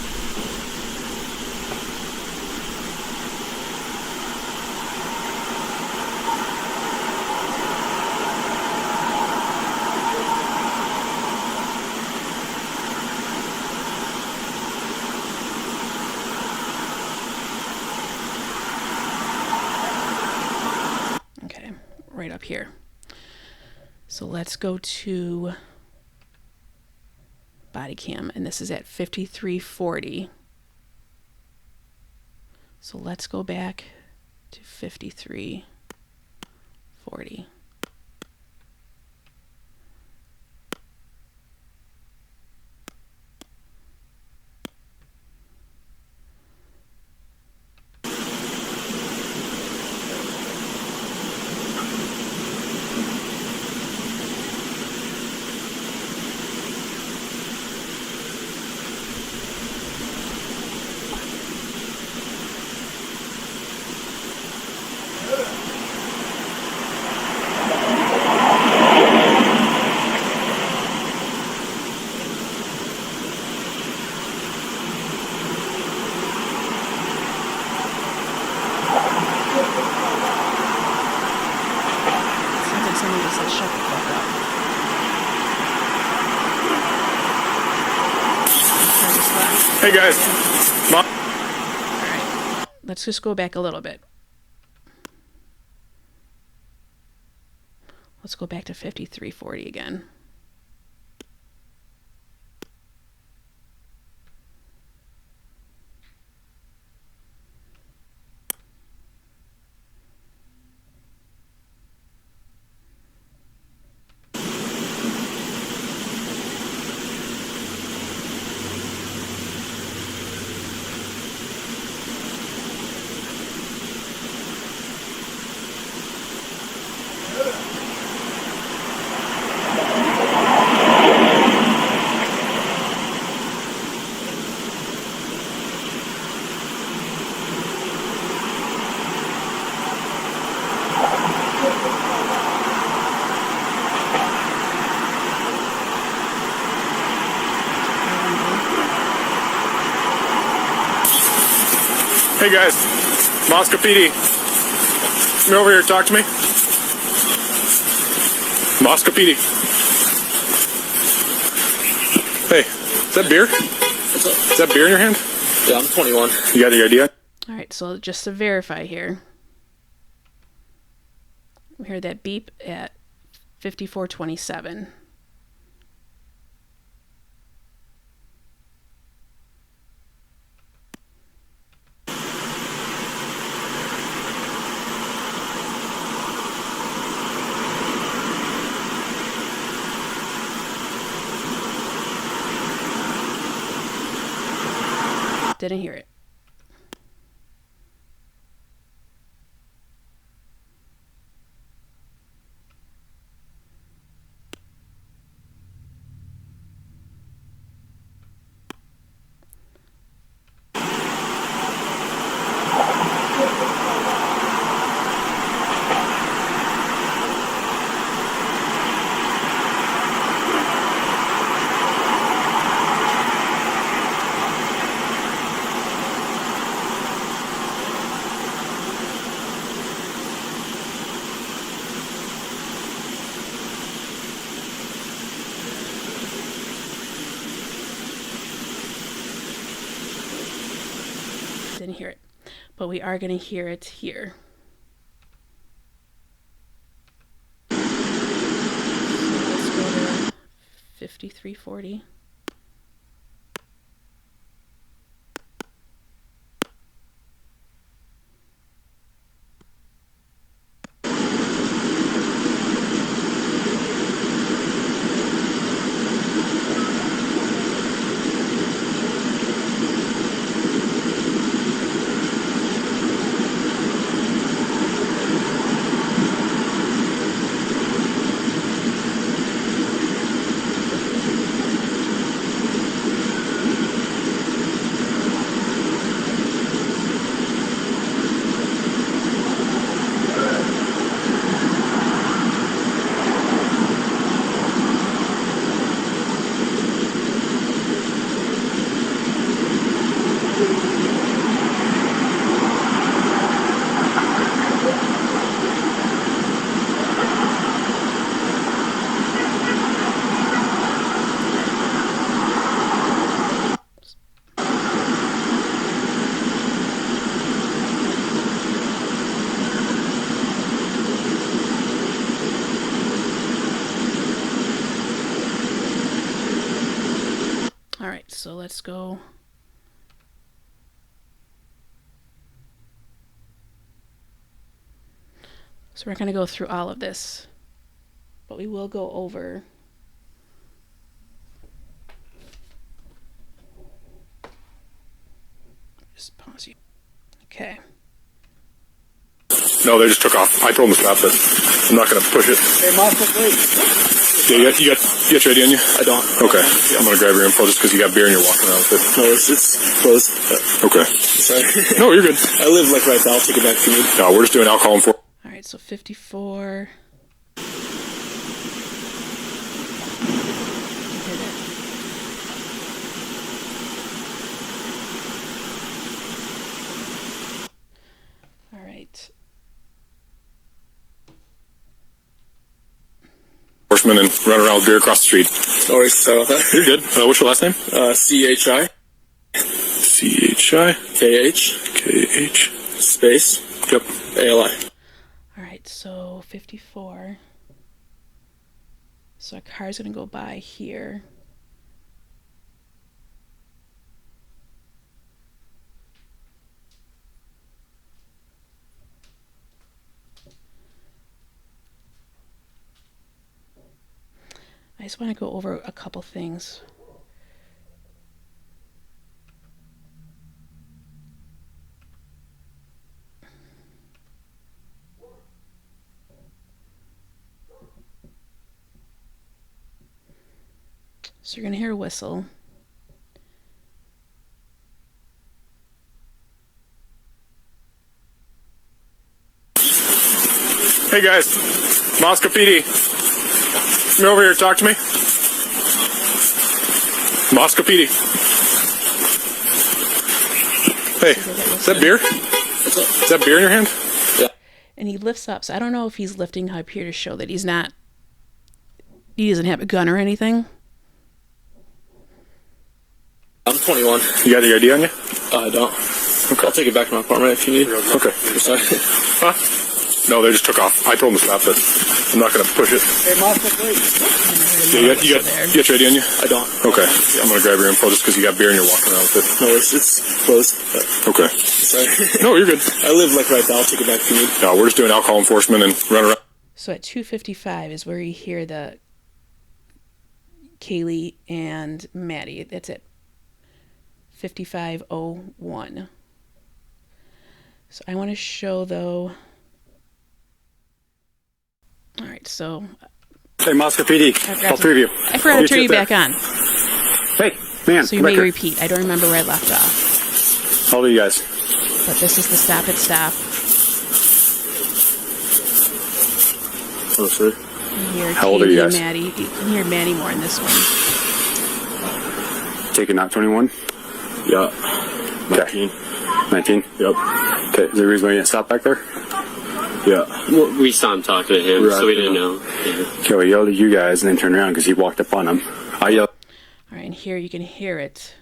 Right up here. So let's go to body cam, and this is at 5340. So let's go back to 5340. Hey guys. All right. Let's just go back a little bit. Let's go back to 5340 again. Hey guys. Moscow PD. Come over here, talk to me. Moscow PD. Hey, is that beer? Is that beer in your hand? Yeah, I'm 21. You got the idea? All right, so just to verify here, we heard that beep at 5427. Didn't hear it. Didn't hear it, but we are going to hear it here. So let's go to 5340. All right, so let's go. So we're going to go through all of this, but we will go over just pause you. Okay. No, they just took off. I told them to stop this. I'm not going to push it. Hey, Moscow, wait. Yeah, you got your ID on you? I don't. Okay. I'm going to grab your info just because you got beer and you're walking around with it. No, it's closed. Okay. Sorry. No, you're good. I live like right now. I'll take it back to you. No, we're just doing alcohol and All right, so 54. Hit it. All right. horseman and run around with beer across the street. No worries. So, You're good. What's your last name? CHI. H-I? KH. K-H. Space. Yep. ALI. All right, so 54. So a car's going to go by here. I just want to go over a couple things. So you're going to hear a whistle. Hey guys, Moscow PD. Come over here, talk to me. Moscow PD. Hey, is that beer? Is that beer in your hand? And he lifts up. So I don't know if he's lifting up here to show that he doesn't have a gun or anything. I'm 21. You got the ID on you? I don't. Okay. I'll take it back to my apartment if you need. Okay. Sorry. Huh? No, they just took off. I told them to stop, but I'm not going to push it. Hey, Moscow, wait. Yeah, you got your ID on you? I don't. Okay. I'm going to grab your info just because you got beer and you're walking around with it. No, it's closed. Okay. Sorry. No, you're good. I live like right there. I'll take it back if you need. No, we're just doing alcohol enforcement and run around. So at 2:55 is where you hear the Kaylee and Maddie. That's it. 55:01. So I want to show though. All right, so Hey, Moscow PD. All three of you. I forgot to turn you back on. Hey, man. So you may repeat. I don't remember where I left off. How old are you guys? But this is the stop and stop. Oh, sir. You hear How old are you Kaylee and guys? Maddie. You can hear Maddie more in this one. Taking out 21? Yeah. 19. 19? Yep. Okay, is there a reason why you didn't stop back there? Yeah. Well, we saw him talking to him, so we didn't know. Yeah. Okay, well, I yelled at you guys and then turned around because he walked up on him. I yelled. All right, and here you can hear it.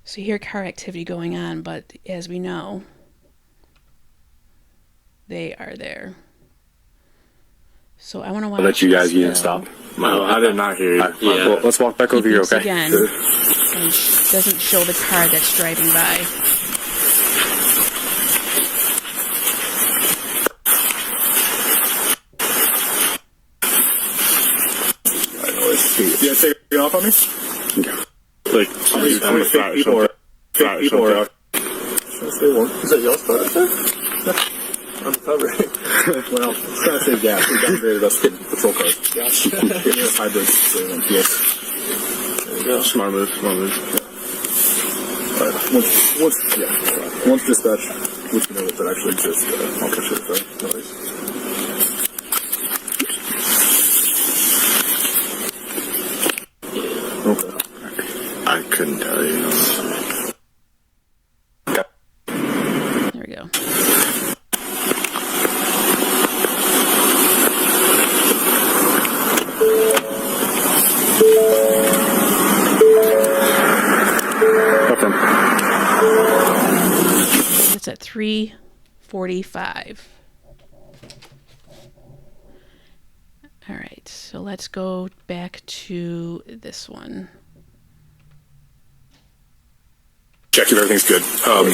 So you hear car activity going on, but as we know, they are there. So I want to watch. I'll let you guys you didn't stop. No, I did not hear you. All right, well, let's walk back over here, okay? Again, and doesn't show the car that's driving by. Yeah, take it off on me? Okay. Like, how many people are out? Stay warm. Is that y'all's car right there? I'm covering. Well, it's trying to save gas. We downgraded us to patrol cars. Gotcha. We're hybrids, so we want fuel. There you go. Smart move. All right. Once dispatch, which we know that actually exists, I'll catch it. No worries. Okay. I couldn't tell you. There we go. Nothing. It's at 3:45. All right, so let's go back to this one. Check if everything's good.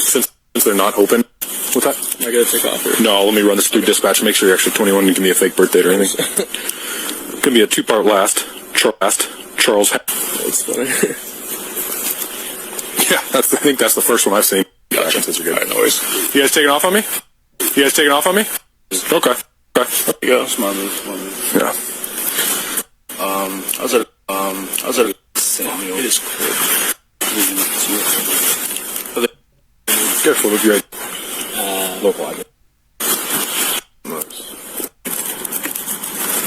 Since they're not open, What's that? I gotta take off here. No, let me run this through dispatch and make sure you're actually 21 and give me a fake birthday or anything. Gonna be a 2-part last. Charles. That's funny. Yeah, I think that's the first one I've seen. Gotcha. Since you're good. Alright, no worries. You guys taking off on me? You guys taking off on me? Okay. There you go. Smart move. Yeah. I was at Samuel. It is cold. Careful with your Local idea.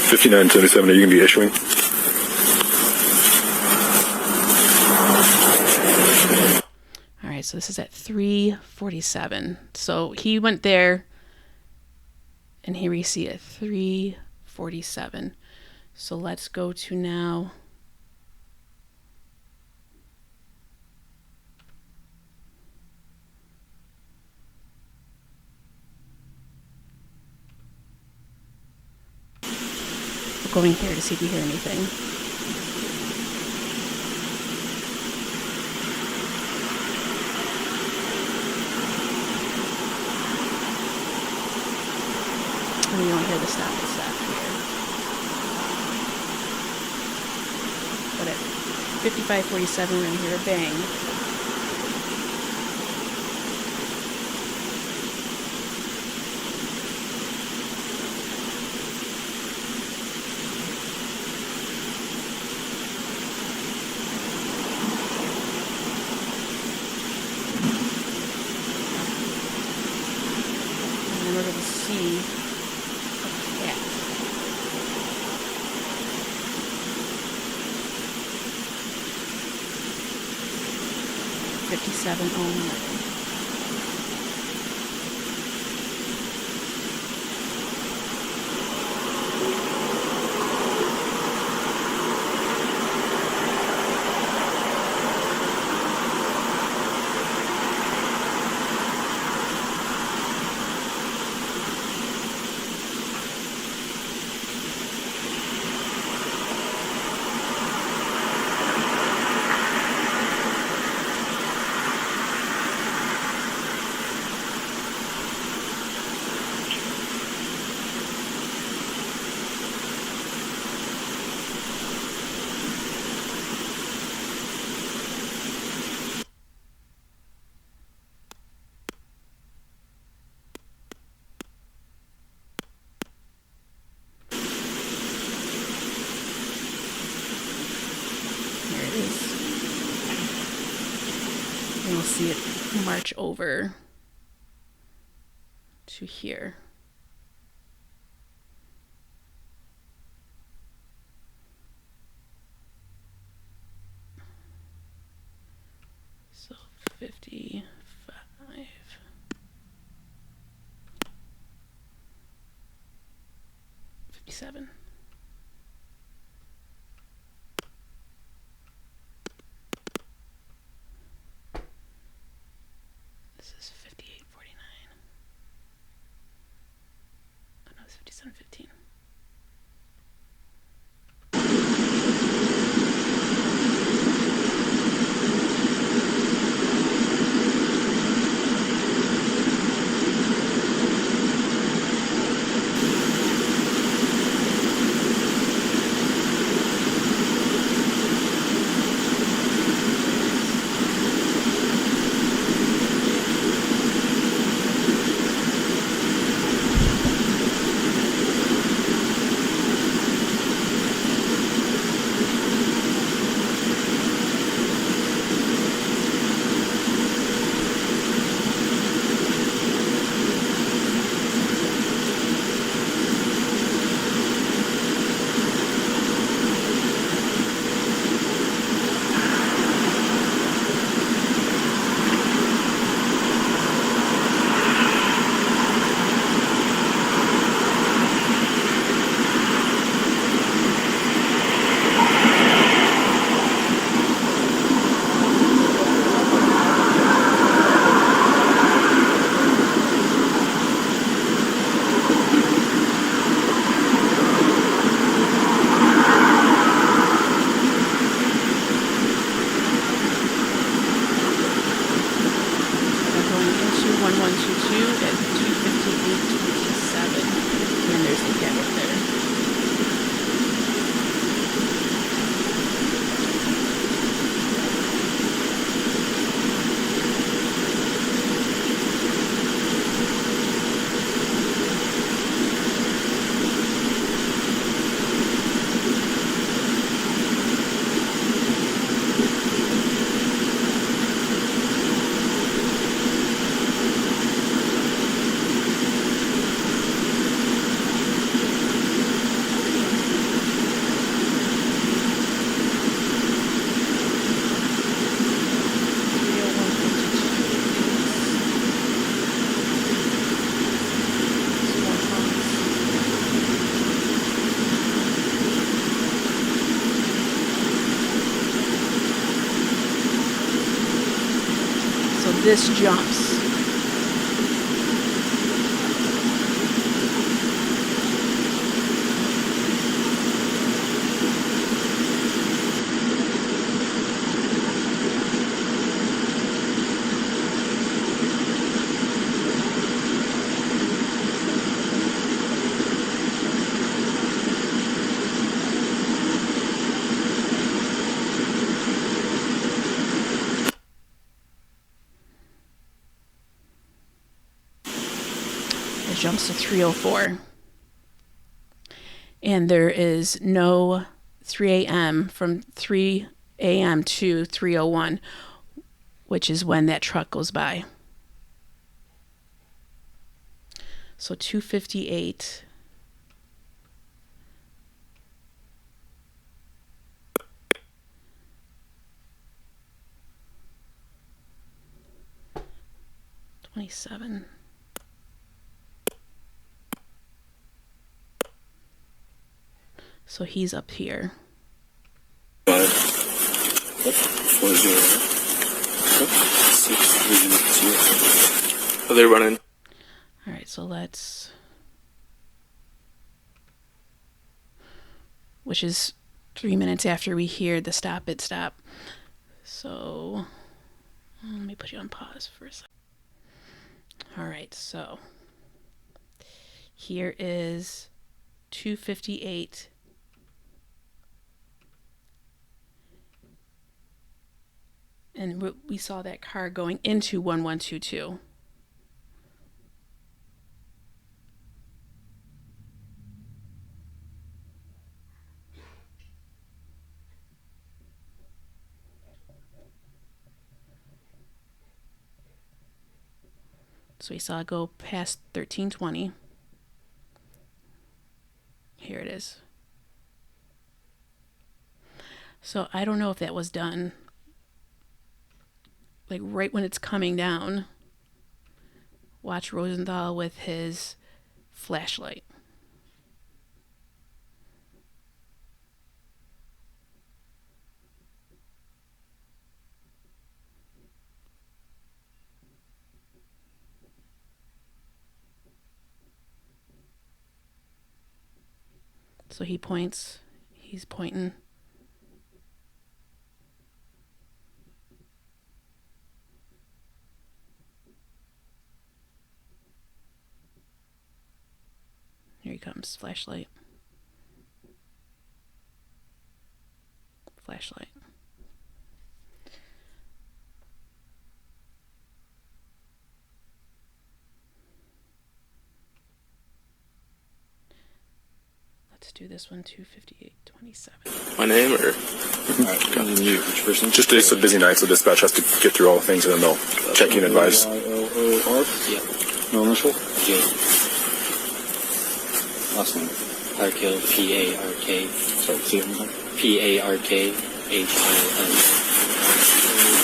5977, are you going to be issuing? All right, so this is at 3:47. So he went there, and here we see at 3:47. So let's go to now. We're going here to see if we hear anything. And we don't hear the stop and stop here. But at 55:47, we're going to hear a bang. And then we're going to see a cat. $57.09. There it is. And we'll see it march over to here. So 55. 57. This is 58:49. Oh no, it's 57:15. There's the cat right there. This jumps. Jumps to 304. And there is no 3 a.m. from 3 a.m. to 3:01, which is when that truck goes by. So 2:58. $27. So he's up here. 540. They're running. All right, so let's, which is 3 minutes after we hear the stop it stop. So let me put you on pause for a second. All right, so here is 2:58. And we saw that car going into 1122. So we saw it go past 1320. Here it is. So I don't know if that was done like right when it's coming down. Watch Rosenthal with his flashlight. So he points, he's pointing. Here he comes, flashlight. Flashlight. Let's do this one, 2:58:27. My name or? And you, which person? Just it's a busy night, so dispatch has to get through all the things and then they'll check in and advise. I-O-O-R? Yeah. No initial? J. Last name? Parkhill, P-A-R-K. Sorry, see it again? P-A-R-K-H-I-L.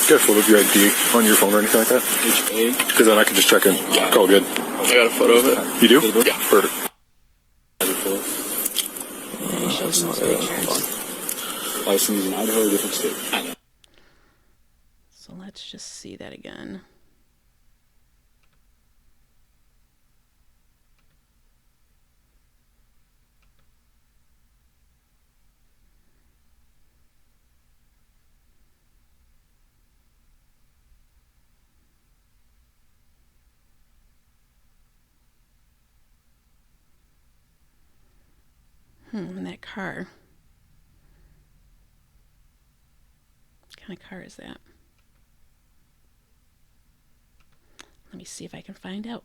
Careful with your ID on your phone or anything like that. H-A? Because then I can just check in. Yeah. All good. I got a photo of it. You do? Yeah. Perfect. He shows him his pictures. License in Idaho or a different state? So let's just see that again. In that car. What kind of car is that? Let me see if I can find out.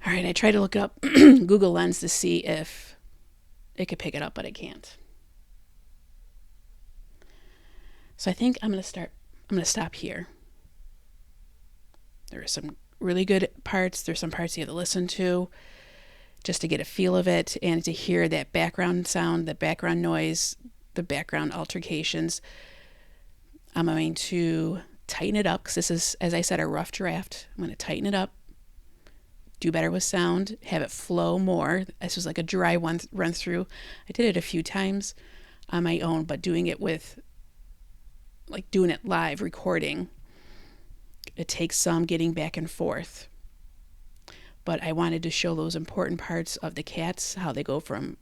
All right, I tried to look up Google Lens to see if it could pick it up, but it can't. So I think I'm going to stop here. There are some really good parts. There's some parts you have to listen to just to get a feel of it and to hear that background sound, the background noise, the background altercations. I'm going to tighten it up because this is, as I said, a rough draft. I'm going to tighten it up, do better with sound, have it flow more. This was like a dry one run through. I did it a few times on my own, but doing it live, recording, it takes some getting back and forth. But I wanted to show those important parts of the cats, how they go from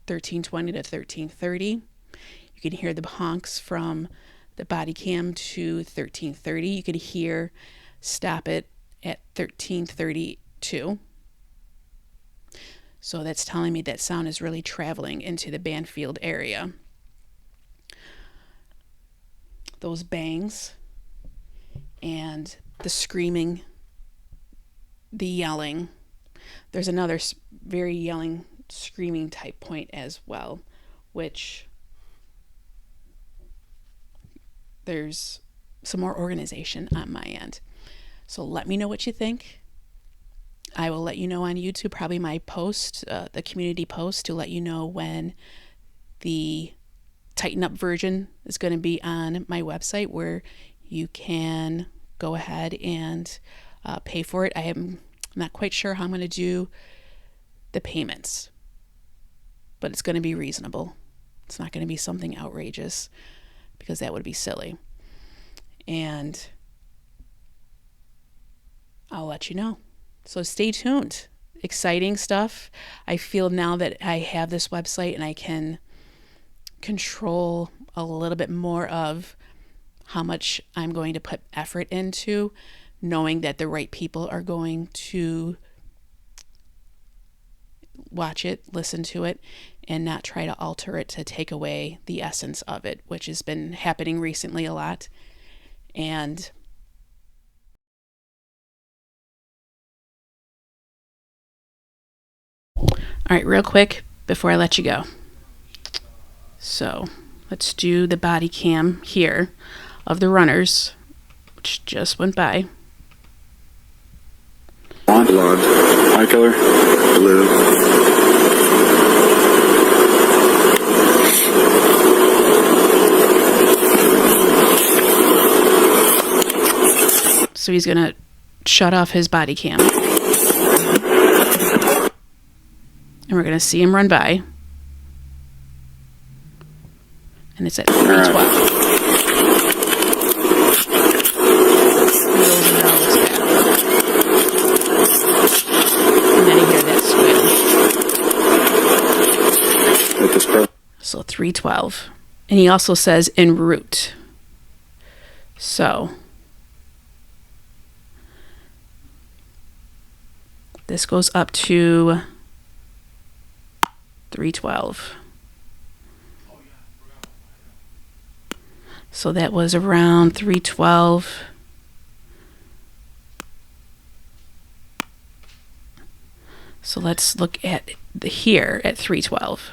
1320 to 1330. You can hear the honks from the body cam to 1330. You could hear stop it at 1332. So that's telling me that sound is really traveling into the Banfield area. Those bangs and the screaming, the yelling. There's another very yelling, screaming type point as well, which there's some more organization on my end. So let me know what you think. I will let you know on YouTube, probably my post, the community post, to let you know when the Tighten Up version is going to be on my website, where you can go ahead and pay for it. I am not quite sure how I'm going to do the payments, but it's going to be reasonable. It's not going to be something outrageous, because that would be silly. And I'll let you know. So stay tuned. Exciting stuff. I feel now that I have this website and I can control a little bit more of how much I'm going to put effort into, knowing that the right people are going to watch it, listen to it, and not try to alter it to take away the essence of it, which has been happening recently a lot. And all right, real quick before I let you go. So let's do the body cam here of the runners, which just went by. Blonde. Eye color. Blue. So he's going to shut off his body cam. And we're going to see him run by. And it's at 312. And then you hear that squeal. So 312. And he also says en route. So this goes up to 312. So that was around 312. So let's look at here at 312.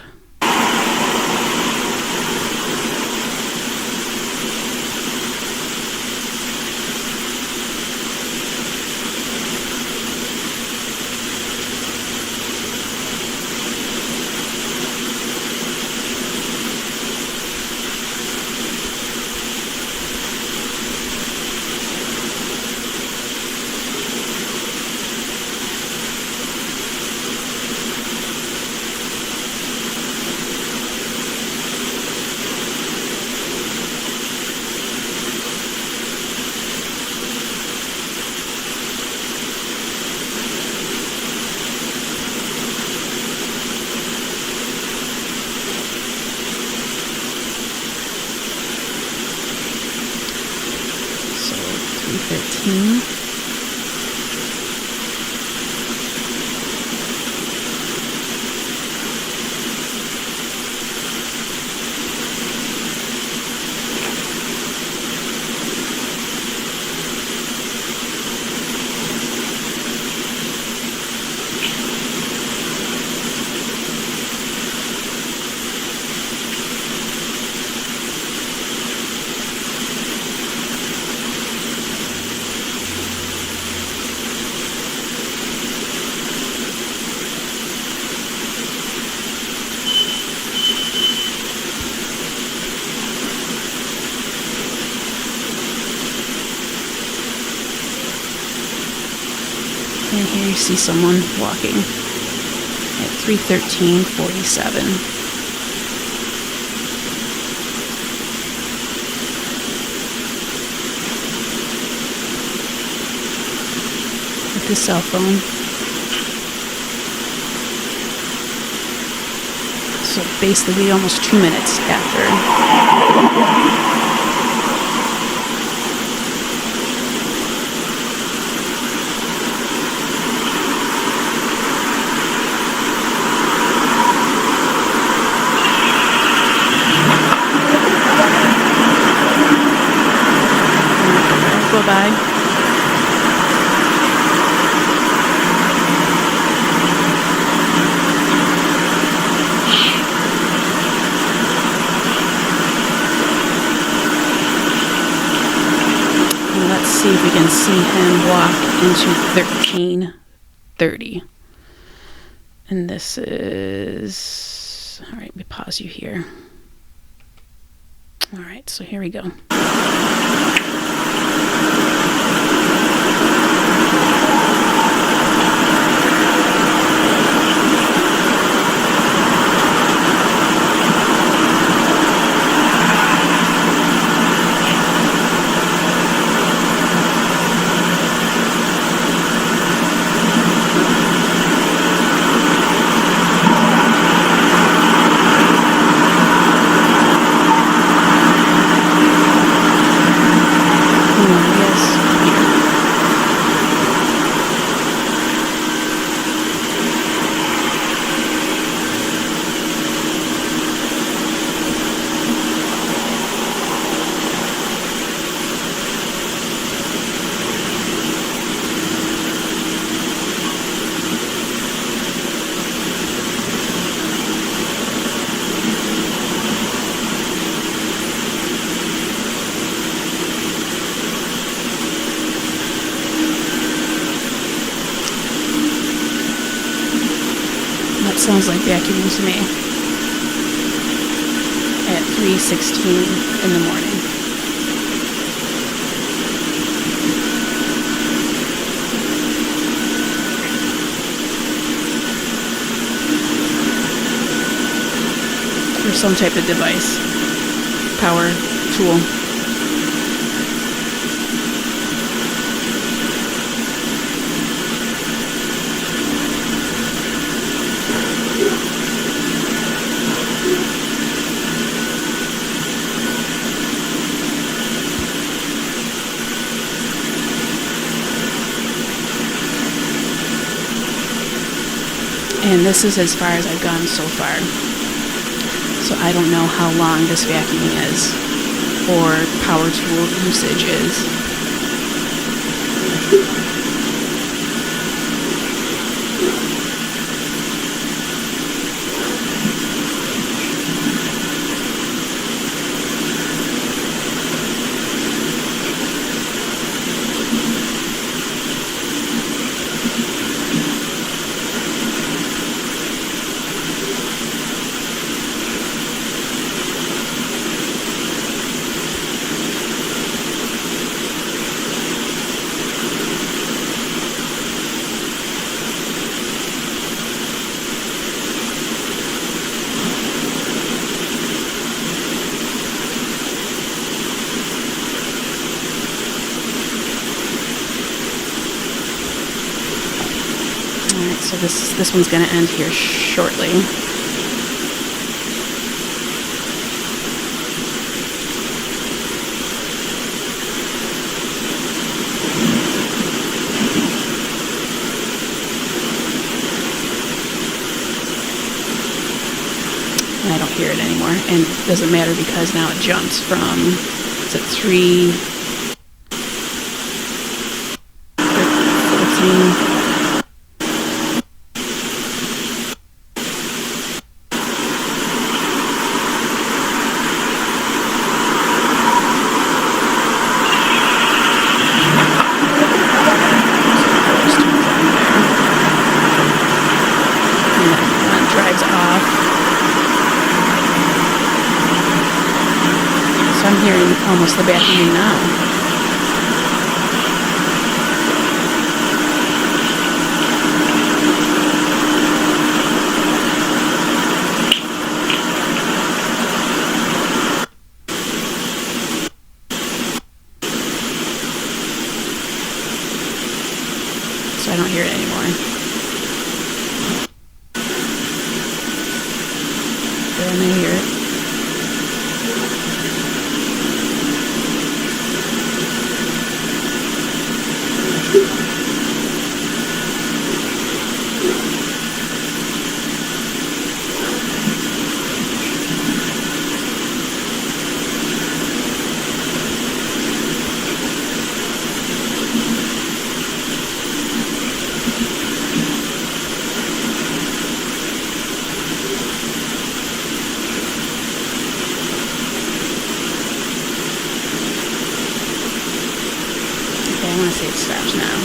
So 313. you see someone walking at 3:13:47. With the cell phone. So basically almost 2 minutes after. Go by. Let's see if we can see him walk into 13:30. And this is... All right, let me pause you here. All right, so here we go. Sounds like vacuuming to me at 3:16 in the morning. Or some type of device, power tool. And this is as far as I've gone so far. So I don't know how long this vacuuming is or power tool usage is. So this one's going to end here shortly. And I don't hear it anymore. And it doesn't matter because now it jumps from, is it 3:14? I'm hearing almost the vacuuming now. when I hear it. I want to say it stops now.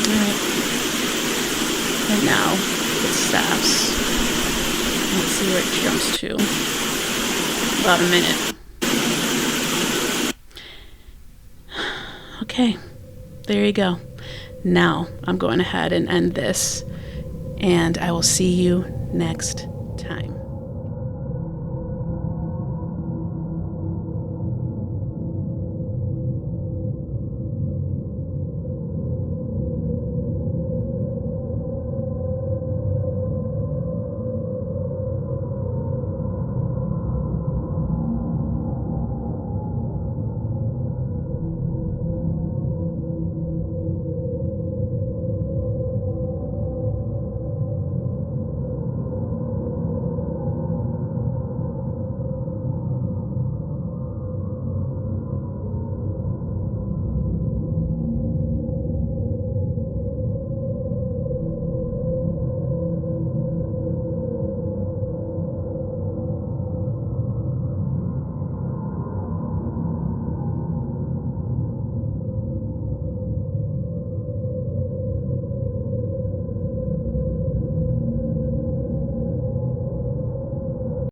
Alright. And now it stops. Let's see where it jumps to. About a minute. Okay. There you go. Now I'm going ahead and end this, and I will see you next